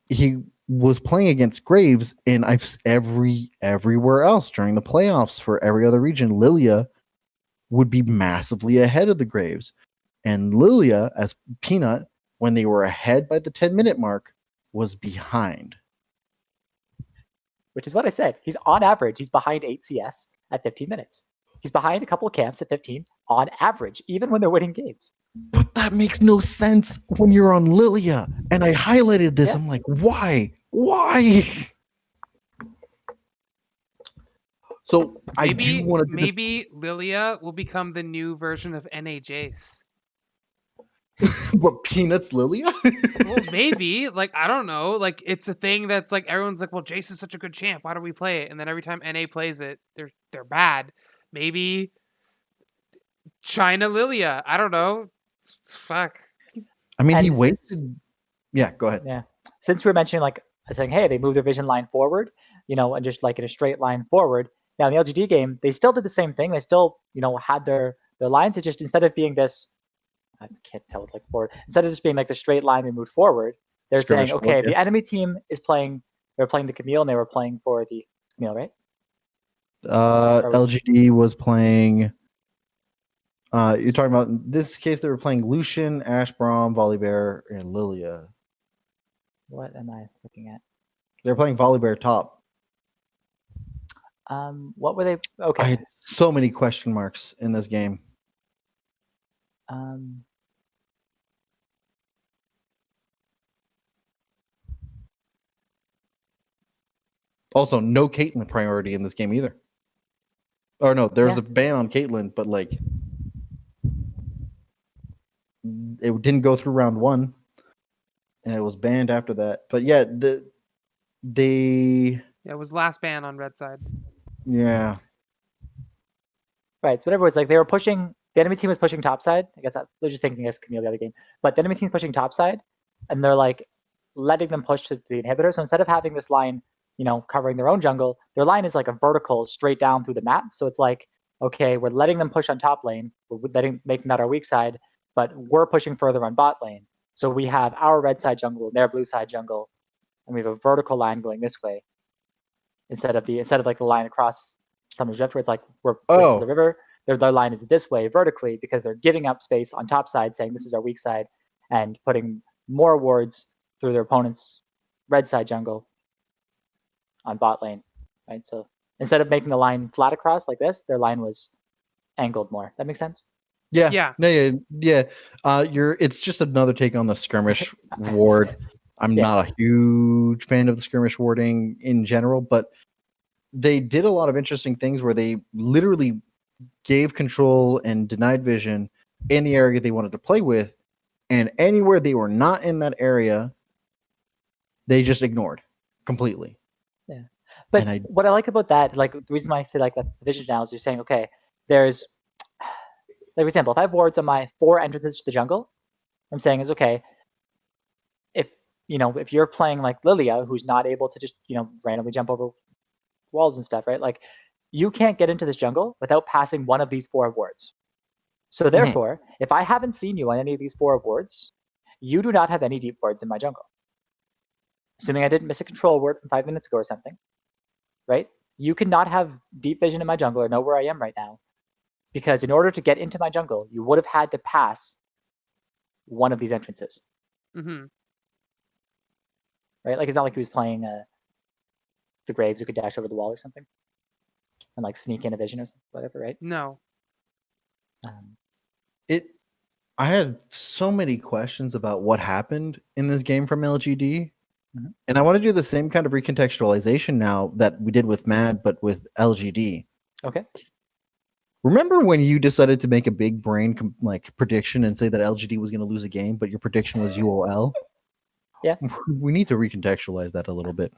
he was playing against Graves, and everywhere else during the playoffs for every other region, Lilia would be massively ahead of the Graves. And Lilia, as Peanut, when they were ahead by the 10-minute mark, was behind. Which is what I said. He's on average, he's behind 8 CS at 15 minutes. He's behind a couple of camps at 15 on average, even when they're winning games. But that makes no sense when you're on Lilia. And I highlighted this. Yeah. I'm like, why? Why? So maybe Lilia will become the new version of NA Jace. What, Peanuts Lilia? Well, maybe. Like, I don't know. Like, it's a thing that's like everyone's like, well, Jace is such a good champ. Why do we play it? And then every time NA plays it, they're bad. Maybe China Lilia. I don't know. Fuck. I mean, he wasted. Yeah, go ahead. Yeah. Since we're mentioning like saying, hey, they moved their vision line forward, and just like in a straight line forward. Now in the LGD game, they still did the same thing. They still, had their lines. It just instead of being this, I can't tell it's like forward. Instead of just being like the straight line we moved forward, they're saying, okay, the enemy team is playing. They're playing the Camille, and they were playing for the Camille, right? LGD was playing. You're talking about in this case they were playing Lucian, Ash Braum, Volibear, and Lilia. What am I looking at? They're playing Volibear top. What were they? Okay. I had so many question marks in this game. Also, no Caitlyn priority in this game either. Or no, there's a ban on Caitlyn, but like it didn't go through round 1, and it was banned after that. But yeah, it was last ban on red side. Yeah. Right. So whatever it was, like they were pushing. The enemy team was pushing top side. I guess they're just thinking as Camille the other game, but the enemy team's pushing top side, and they're like letting them push to the inhibitor. So instead of having this line, covering their own jungle, their line is like a vertical straight down through the map. So it's like, okay, we're letting them push on top lane. We're making that our weak side, but we're pushing further on bot lane. So we have our red side jungle and their blue side jungle, and we have a vertical line going this way instead of like the line across Summer's Rift, where it's like this is the river. Their line is this way vertically because they're giving up space on top side, saying this is our weak side, and putting more wards through their opponent's red side jungle on bot lane, right? So instead of making the line flat across like this, their line was angled more. That makes sense? Yeah. It's just another take on the skirmish ward. I'm not a huge fan of the skirmish warding in general, but they did a lot of interesting things where they literally gave control and denied vision in the area they wanted to play with, and anywhere they were not in that area, they just ignored completely. Yeah. But what I like about that, like the reason why I say like that vision now is you're saying, okay, there's, like for example, if I have wards on my 4 entrances to the jungle, I'm saying is, okay, if you're playing like Lilia, who's not able to just, randomly jump over walls and stuff, right? Like you can't get into this jungle without passing one of these 4 wards. So therefore, if I haven't seen you on any of these 4 wards, you do not have any deep wards in my jungle. Assuming I didn't miss a control ward from 5 minutes ago or something, right? You cannot have deep vision in my jungle or know where I am right now, because in order to get into my jungle, you would have had to pass one of these entrances. Mm-hmm. Right? Like it's not like he was playing the Graves who could dash over the wall or something and like sneak in a vision or something, whatever, right? No. I had so many questions about what happened in this game from LGD. Mm-hmm. And I want to do the same kind of recontextualization now that we did with MAD, but with LGD. Okay. Remember when you decided to make a big brain prediction and say that LGD was going to lose a game, but your prediction was UOL? Yeah. We need to recontextualize that a little bit.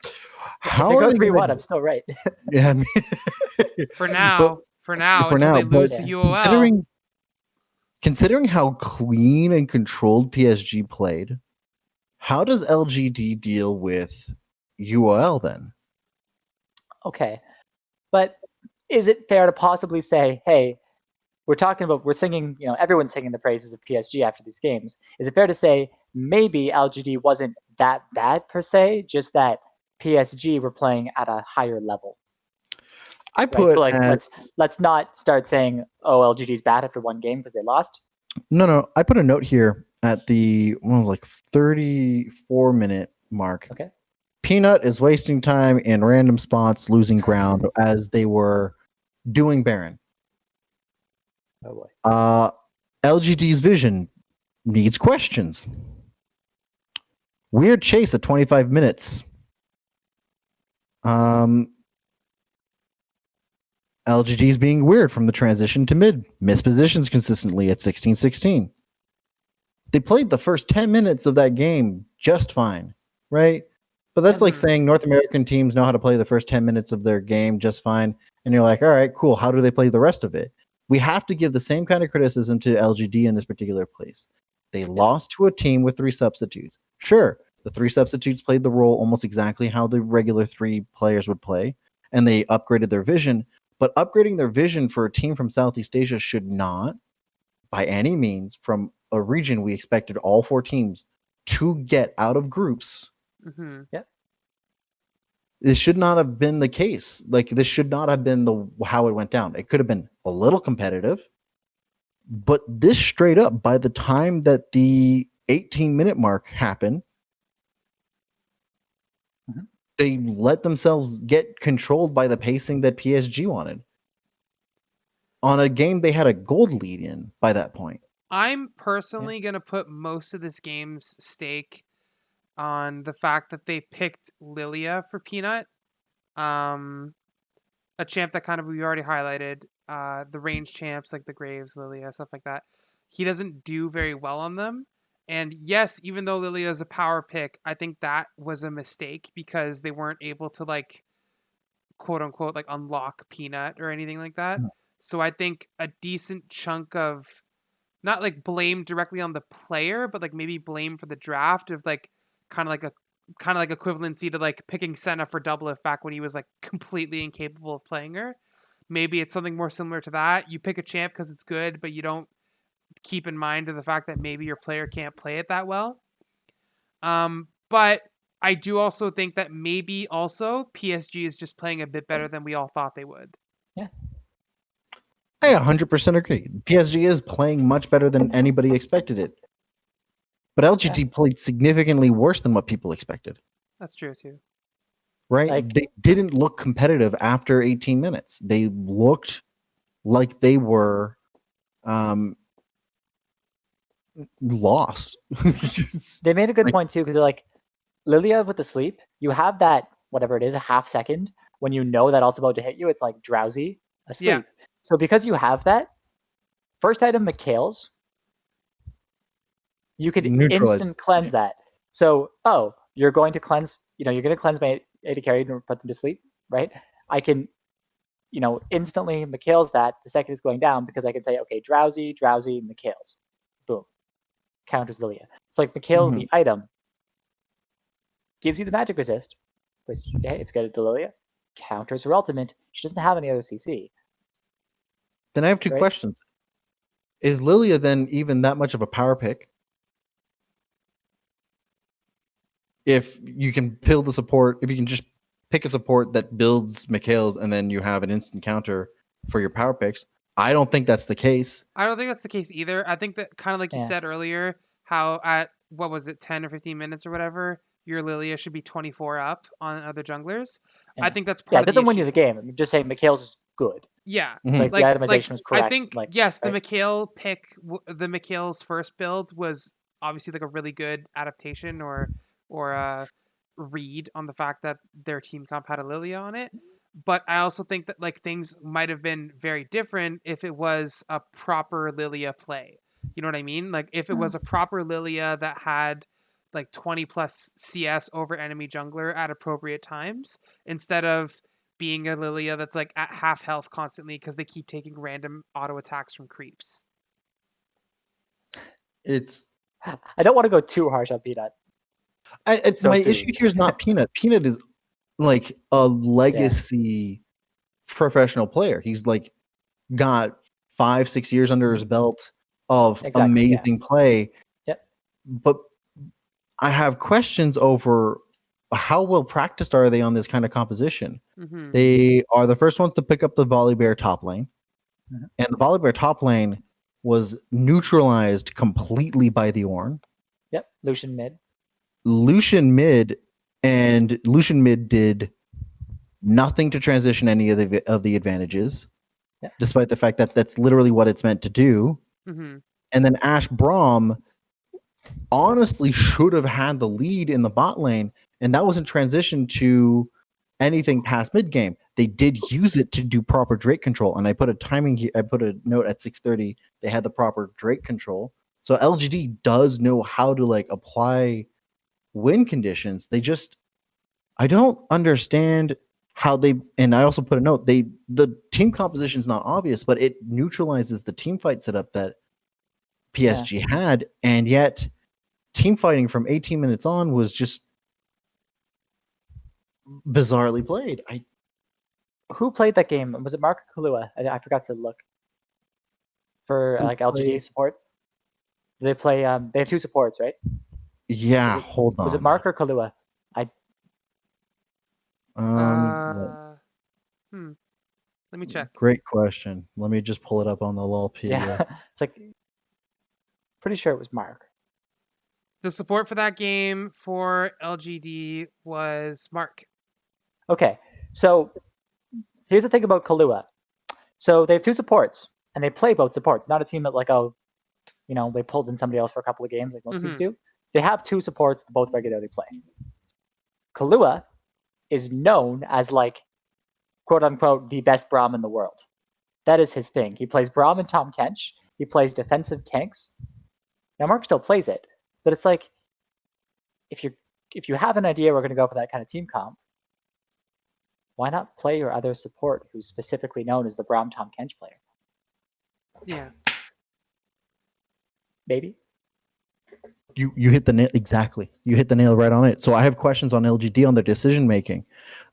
How are they 3-1? I'm still right. Yeah. For now, they lose to UOL. Considering how clean and controlled PSG played, how does LGD deal with UOL then? Okay. But is it fair to possibly say, hey, we're singing, everyone's singing the praises of PSG after these games. Is it fair to say maybe LGD wasn't that bad per se, just that PSG were playing at a higher level? I put let's not start saying, oh, LGD's bad after one game because they lost. No. I put a note here at the 34-minute mark. Okay. Peanut is wasting time in random spots, losing ground as they were doing Baron. Oh boy. LGD's vision needs questions. Weird chase at 25 minutes. LGD's being weird from the transition to mid. Missed positions consistently at 16-16. They played the first 10 minutes of that game just fine, right? But that's like saying North American teams know how to play the first 10 minutes of their game just fine. And you're like, all right, cool. How do they play the rest of it? We have to give the same kind of criticism to LGD in this particular place. They lost to a team with 3 substitutes. Sure, the 3 substitutes played the role almost exactly how the regular 3 players would play, and they upgraded their vision. But upgrading their vision for a team from Southeast Asia should not, by any means, from a region we expected all 4 teams to get out of groups. Mm-hmm. Yep. This should not have been the case. Like, this should not have been how it went down. It could have been a little competitive, but this straight up, by the time that the 18-minute mark happened, they let themselves get controlled by the pacing that PSG wanted. On a game they had a gold lead in by that point. I'm personally going to put most of this game's stake on the fact that they picked Lilia for Peanut. A champ that kind of we already highlighted. The range champs like the Graves, Lilia, stuff like that. He doesn't do very well on them. And yes, even though Lilia is a power pick, I think that was a mistake because they weren't able to like quote unquote like unlock Peanut or anything like that. So I think a decent chunk of not like blame directly on the player, but like maybe blame for the draft of like kind of like equivalency to like picking Senna for Doublelift back when he was like completely incapable of playing her. Maybe it's something more similar to that. You pick a champ because it's good, but you don't keep in mind the fact that maybe your player can't play it that well. But I do also think that maybe also PSG is just playing a bit better than we all thought they would. Yeah. I 100% agree. PSG is playing much better than anybody expected it. But LGD played significantly worse than what people expected. That's true too. Right? They didn't look competitive after 18 minutes. They looked like they were lost. They made a good point too, because they're like, Lilia with the sleep, you have that, whatever it is, a half second when you know that ult's about to hit you. It's like drowsy, asleep. Yeah. So because you have that, first item Mikhail's, you could instant cleanse that. So, you're going to cleanse, you're going to cleanse my AD carry and put them to sleep, right? I can, instantly Mikhail's that the second it's going down because I can say, okay, drowsy, Mikhail's. Boom. Counters Lilia. So like Mikhail's the item. Gives you the magic resist, which, it's good at Lilia. Counters her ultimate. She doesn't have any other CC. Then I have two questions. Is Lilia then even that much of a power pick? If you can build the support, if you can just pick a support that builds Mikhail's and then you have an instant counter for your power picks, I don't think that's the case. I don't think that's the case either. I think that kind of like you said earlier, how at, 10 or 15 minutes or whatever, your Lilia should be 24 up on other junglers. Yeah. I think that's part of the issue. It doesn't win you the game. I'm just saying Mikhail's is good. Yeah. Like the itemization was correct. I think, the Mikhail pick, the Mikhail's first build was obviously like a really good adaptation or read on the fact that their team comp had a Lilia on it. But I also think that like things might have been very different if it was a proper Lilia play. You know what I mean? Like if it was a proper Lilia that had like 20 plus CS over enemy jungler at appropriate times, instead of being a Lilia that's like at half health constantly because they keep taking random auto attacks from creeps. I don't want to go too harsh on Peanut. My issue here is not Peanut. Peanut is like a legacy professional player. He's like got 5-6 years under his belt of amazing play. Yep. But I have questions over how well practiced are they on this kind of composition. Mm-hmm. They are the first ones to pick up the Volibear top lane. Mm-hmm. And the Volibear top lane was neutralized completely by the Ornn. Yep, Lucian mid. Lucian mid did nothing to transition any of the advantages, despite the fact that that's literally what it's meant to do. Mm-hmm. And then Ashe Braum honestly should have had the lead in the bot lane, and that wasn't transitioned to anything past mid game. They did use it to do proper Drake control, and I put a note at 6:30. They had the proper Drake control, so LGD does know how to like apply win conditions. I don't understand how they. And I also put a note. The team composition is not obvious, but it neutralizes the team fight setup that PSG had, and yet team fighting from 18 minutes on was just bizarrely played. Who played that game? Was it Mark or Kahlua? I forgot to look for like LGD support. They play. They have 2 supports, right? Yeah, hold on. Was it Mark or Kahlua? Let me check. Great question. Let me just pull it up on the LOL PDF. Yeah, it's like pretty sure it was Mark. The support for that game for LGD was Mark. Okay, so here's the thing about Kahlua. So they have 2 supports, and they play both supports. Not a team that like, they pulled in somebody else for a couple of games like most teams do. They have 2 supports that both regularly play. Kahlua is known as like, quote unquote, the best Braum in the world. That is his thing. He plays Braum and Tahm Kench. He plays defensive tanks. Now Mark still plays it, but it's like, if you have an idea we're going to go for that kind of team comp, why not play your other support who's specifically known as the Braum Tahm Kench player? Yeah. Maybe. You hit the nail exactly. You hit the nail right on it. So I have questions on LGD on their decision making.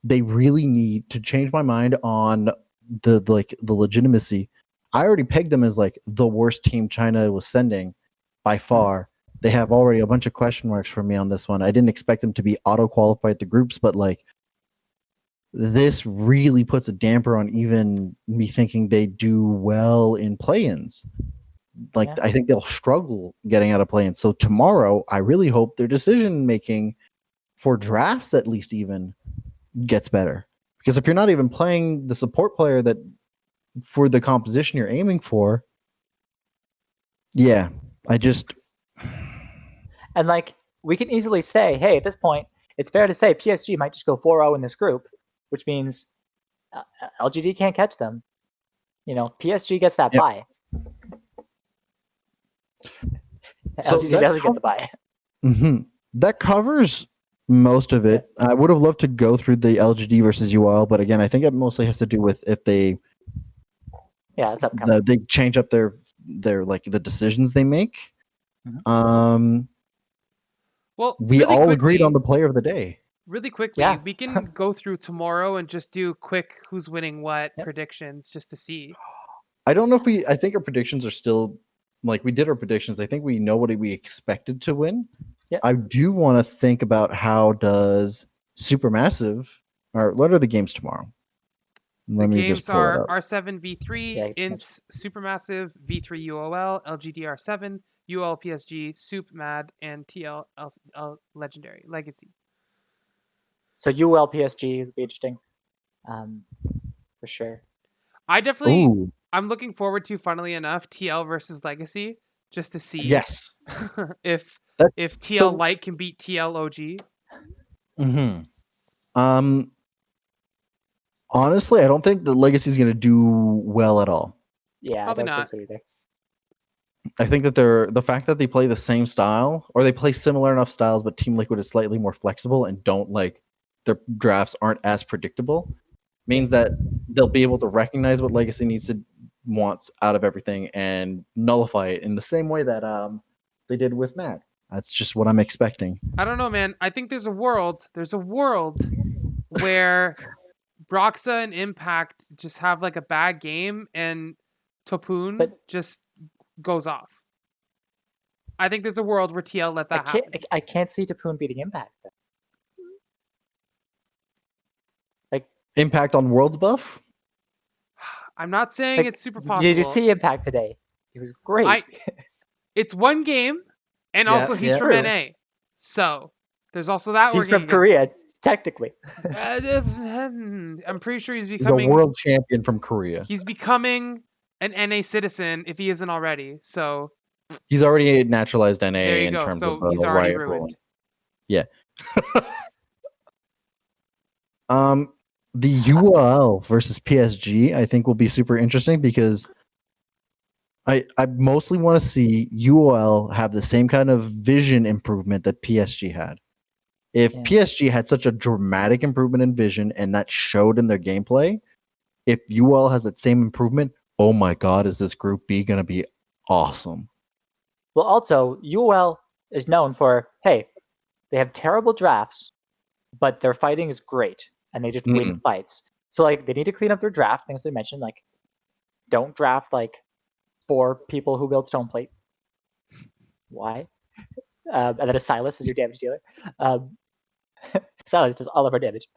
They really need to change my mind on the legitimacy. I already pegged them as like the worst team China was sending by far. They have already a bunch of question marks for me on this one. I didn't expect them to be auto qualified the groups, but like this really puts a damper on even me thinking they do well in play-ins. Like, I think they'll struggle getting out of play-ins. So tomorrow, I really hope their decision making for drafts at least even gets better. Because if you're not even playing the support player that for the composition you're aiming for, and like we can easily say, hey, at this point, it's fair to say PSG might just go 4-0 in this group, which means LGD can't catch them. PSG gets that bye. So LGD doesn't get the bye. Mm-hmm. That covers most of it. I would have loved to go through the LGD versus UL, but again, I think it mostly has to do with if they it's upcoming. They change up their like the decisions they make. Well, we really all quickly, agreed on the player of the day. Really quickly, we can go through tomorrow and just do quick who's winning what predictions just to see. I don't know if I think our predictions are still like we did our predictions. I think we know what we expected to win. I do want to think about how does Supermassive or what are the games tomorrow? The games are R7 V3, INTS Supermassive, V3 UOL, LGD R7, UL PSG, Soup MAD, and TL Legendary Legacy. So UL PSG would be interesting, for sure. I'm looking forward to, funnily enough, TL versus Legacy, just to see if TL Light can beat TL OG. Honestly, I don't think the Legacy is going to do well at all. Yeah, probably I don't not. think so either. I think that the fact that they play the same style or they play similar enough styles, but Team Liquid is slightly more flexible and don't like their drafts aren't as predictable, means that they'll be able to recognize what Legacy wants out of everything and nullify it in the same way that they did with MAD. That's just what I'm expecting. I don't know, man. I think there's a world where Broxa and Impact just have like a bad game and Topun just goes off. I think there's a world where TL let that happen. I can't see Topun beating Impact. Like Impact on Worlds buff? I'm not saying it's super possible. Did you see Impact today? It was great. It's one game, and also he's from NA. So there's also that. He's from Korea, technically. I'm pretty sure he's becoming a world champion from Korea. He's becoming an NA citizen if he isn't already. So he's already a naturalized NA. There you in go. terms So of he's already riot ruined. Yeah. The UOL versus PSG, I think, will be super interesting because I mostly want to see UOL have the same kind of vision improvement that PSG had. If PSG had such a dramatic improvement in vision and that showed in their gameplay, if UOL has that same improvement, oh my God, is this Group B going to be awesome? Well, also, UOL is known for, hey, they have terrible drafts, but their fighting is great, and they just win fights. So, like, they need to clean up their draft, things they mentioned, like, don't draft, like, 4 people who build stone plate. Why? And then a Silas is your damage dealer. Silas does all of our damage.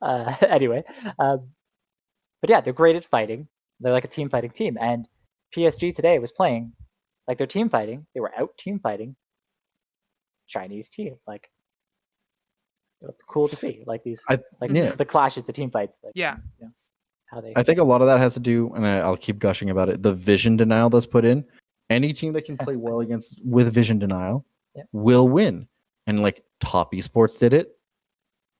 Anyway. But yeah, they're great at fighting. They're like a team fighting team. And PSG today was playing like they're team fighting. They were out team fighting Chinese team. Like, cool to see. Like these, the clashes, the team fights. Like, yeah. You know, how they. I think a lot of that has to do, and I'll keep gushing about it, the vision denial that's put in. Any team that can play well with vision denial will win. And like Top Esports did it.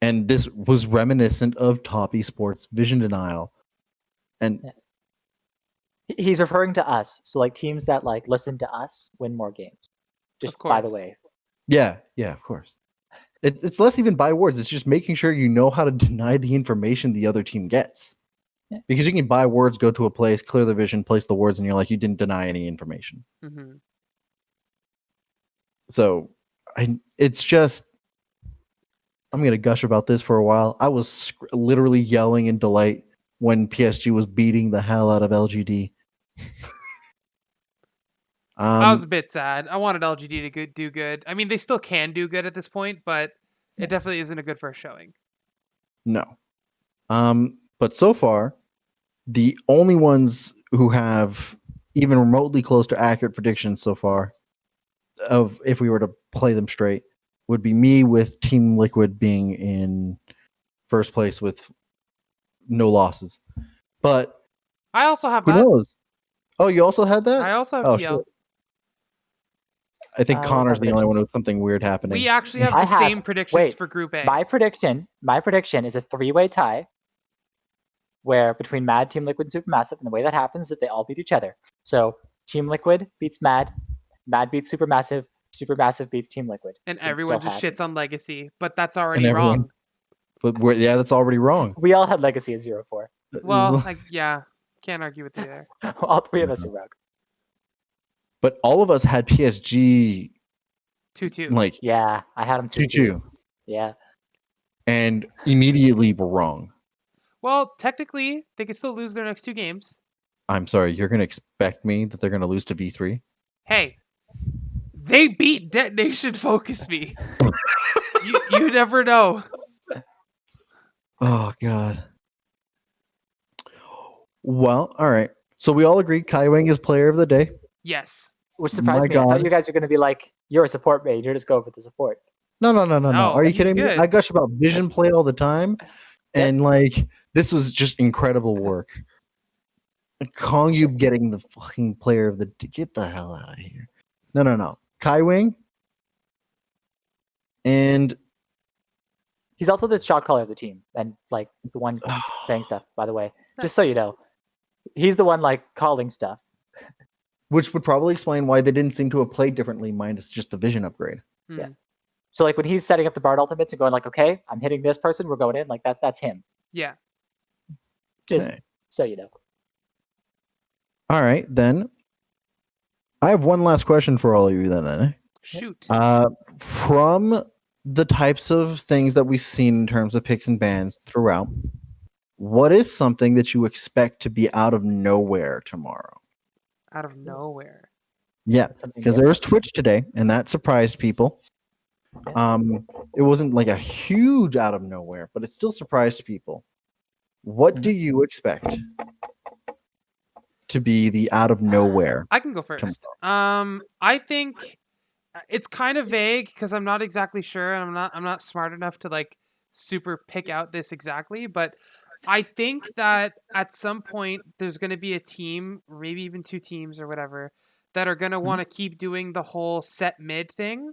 And this was reminiscent of Top Esports vision denial. And he's referring to us. So like teams that like listen to us win more games. Just by the way. Yeah, of course. It's less even by words. It's just making sure you know how to deny the information the other team gets. Yeah. Because you can buy words, go to a place, clear the vision, place the words, and you're like, you didn't deny any information. Mm-hmm. So it's just, I'm going to gush about this for a while. I was literally yelling in delight when PSG was beating the hell out of LGD. I was a bit sad. I wanted LGD to do good. I mean, they still can do good at this point, but it definitely isn't a good first showing. No. But so far, the only ones who have even remotely close to accurate predictions so far of if we were to play them straight would be me, with Team Liquid being in first place with no losses. But I also have who knows? Oh, you also had that? I also have TL. Shit. I think Connor's the only one with something weird happening. We actually have the same predictions for Group A. My prediction is a 3-way tie where between MAD, Team Liquid, and Supermassive, and the way that happens is that they all beat each other. So Team Liquid beats MAD, MAD beats Supermassive, Supermassive beats Team Liquid. And everyone just shits on Legacy, but that's already wrong. But that's already wrong. We all had Legacy as 0-4. Well, can't argue with you there. All 3 of us are wrong. But all of us had PSG 2-2. Like, yeah, I had them 2-2. Yeah. And immediately were wrong. Well, technically, they could still lose their next 2 games. I'm sorry, you're going to expect me that they're going to lose to V3? Hey, they beat Detonation Focus Me. you never know. Oh, God. Well, all right. So we all agree Kaising is player of the day. Yes. Which surprised me. I thought you guys are going to be like, you're a support main. You're just going for the support. No. Are you kidding me? I gush about vision play all the time. And like, this was just incredible work. Kongyub getting the fucking player of the day. Get the hell out of here. No. Kaising. And he's also the shot caller of the team. And like the one saying stuff, by the way. Just so you know. He's the one like calling stuff. Which would probably explain why they didn't seem to have played differently, minus just the vision upgrade. Yeah. So like when he's setting up the Bard ultimates and going like, okay, I'm hitting this person, we're going in, like that's him. Yeah. Just so you know. All right, then. I have one last question for all of you then. Shoot. From the types of things that we've seen in terms of picks and bans throughout, what is something that you expect to be out of nowhere tomorrow? Out of nowhere. Yeah, because there was Twitch today, and that surprised people. Yeah. It wasn't like a huge out of nowhere, but it still surprised people. What do you expect to be the out of nowhere? I can go first. I think it's kind of vague because I'm not exactly sure, and I'm not smart enough to like super pick out this exactly, but I think that at some point there's going to be a team, maybe even two teams or whatever, that are going to want to keep doing the whole set mid thing,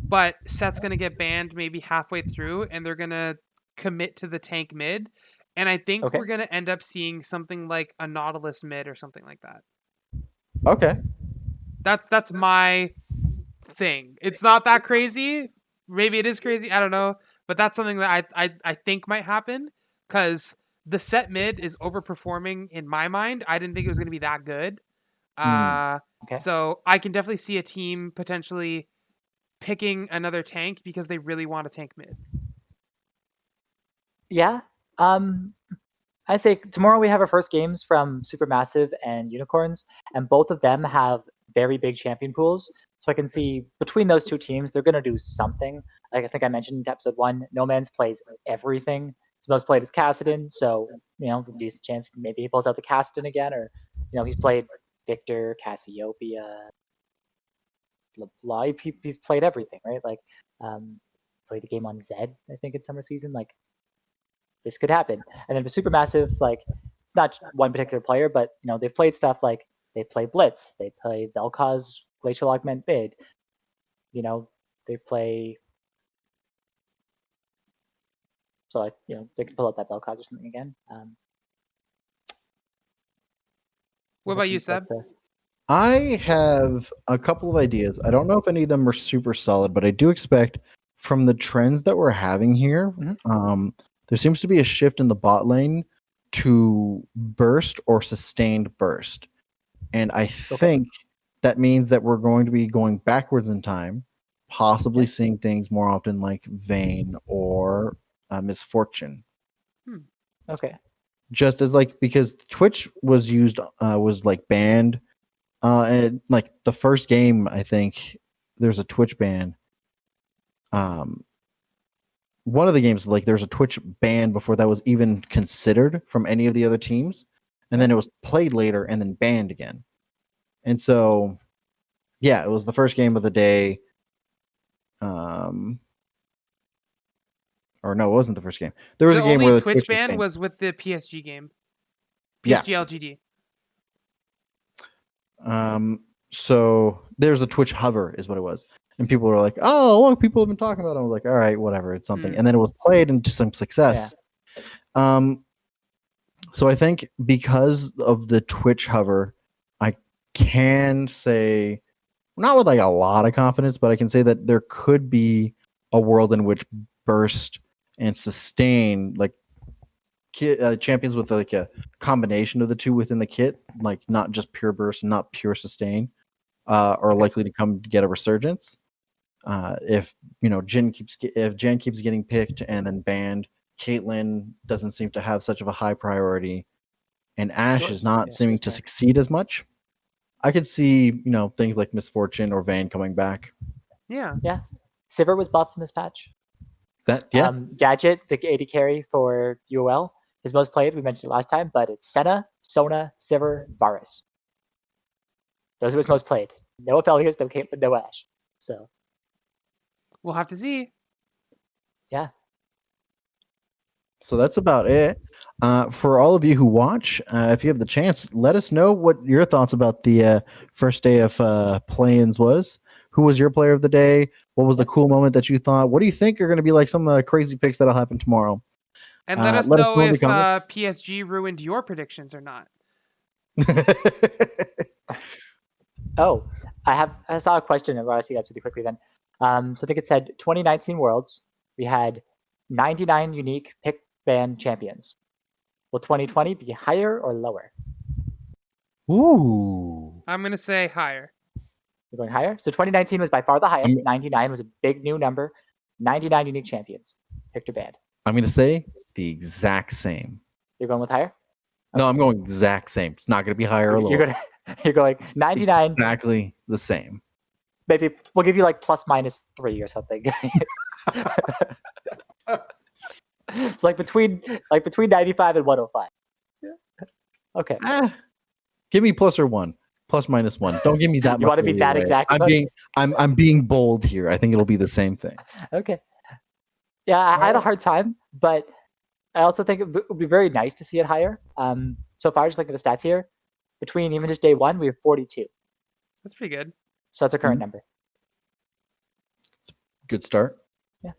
but set's going to get banned maybe halfway through, and they're going to commit to the tank mid. And I think we're going to end up seeing something like a Nautilus mid or something like that. Okay. That's my thing. It's not that crazy. Maybe it is crazy. I don't know. But that's something that I think might happen because the set mid is overperforming in my mind. I didn't think it was going to be that good. So I can definitely see a team potentially picking another tank because they really want to tank mid. Yeah. I say tomorrow we have our first games from Supermassive and Unicorns, and both of them have very big champion pools. So I can see between those two teams, they're going to do something. Like I think I mentioned in episode 1, No Man's plays everything. His most played is Kassadin, so decent chance maybe he pulls out the Kassadin again, or he's played Victor, Cassiopeia, LeBlanc. He's played everything, right? Like played the game on Zed, I think, in summer season. Like this could happen. And then for Supermassive, like it's not one particular player, but they've played stuff like they play Blitz, they play Vel'Koz Glacial Augment Mid, they play. So like they can pull out that Vel'Koz or something again. What about you, Seb? I have a couple of ideas. I don't know if any of them are super solid, but I do expect from the trends that we're having here, there seems to be a shift in the bot lane to burst or sustained burst. And I think that means that we're going to be going backwards in time, possibly seeing things more often like Vayne or Misfortune. Okay. Just as because Twitch was like banned. And like the first game, I think there's a Twitch ban. One of the games, like there's a Twitch ban before that was even considered from any of the other teams, and then it was played later and then banned again. And so, yeah, it was the first game of the day. Or no, it wasn't the first game. There was a game where the Twitch ban was with the PSG game, LGD. So there's a Twitch hover, is what it was. And people were like, oh, look, people have been talking about it. I was like, all right, whatever, it's something. And then it was played into some success. Yeah. So I think because of the Twitch hover, I can say, not with like a lot of confidence, but I can say that there could be a world in which burst and sustain, like champions with like a combination of the two within the kit, like not just pure burst and not pure sustain, are likely to come to get a resurgence. If Jen keeps getting picked and then banned, Caitlyn doesn't seem to have such of a high priority, and Ashe is not seeming to succeed as much. I could see things like Misfortune or Vayne coming back. Yeah. Sivir was buffed in this patch. Gadget, the AD carry for UOL, his most played, we mentioned it last time, but it's Senna, Sona, Sivir, Varus. Those are his most played. No Aphelios, no Caitlyn, no Ashe. So we'll have to see. Yeah. So that's about it. For all of you who watch, if you have the chance, let us know what your thoughts about the first day of play-ins was. Who was your player of the day? What was the cool moment that you thought? What do you think are going to be like some crazy picks that'll happen tomorrow? And let us know if PSG ruined your predictions or not. I saw a question. I'll ask you guys really quickly then. So I think it said 2019 Worlds, we had 99 unique pick ban champions. Will 2020 be higher or lower? Ooh. I'm going to say higher. You're going higher? So 2019 was by far the highest. 99 was a big new number. 99 unique champions picked or banned. I'm going to say the exact same. You're going with higher? No, I'm going exact same. It's not going to be higher or lower. You're going 99. Exactly the same. Maybe we'll give you like ±3 or something. It's like between 95 and 105. Okay. Give me plus or one. Plus minus one. Don't give me that much. You want to be that exact? I'm being bold here. I think it'll be the same thing. Okay. Yeah, I had a hard time, but I also think it would be very nice to see it higher. So far, just looking at the stats here, between even just day one, we have 42. That's pretty good. So that's our current number. It's a good start. Yeah.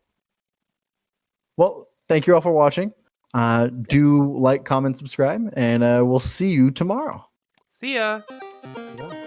Well, thank you all for watching. Do like, comment, subscribe, and we'll see you tomorrow. See ya. Yeah.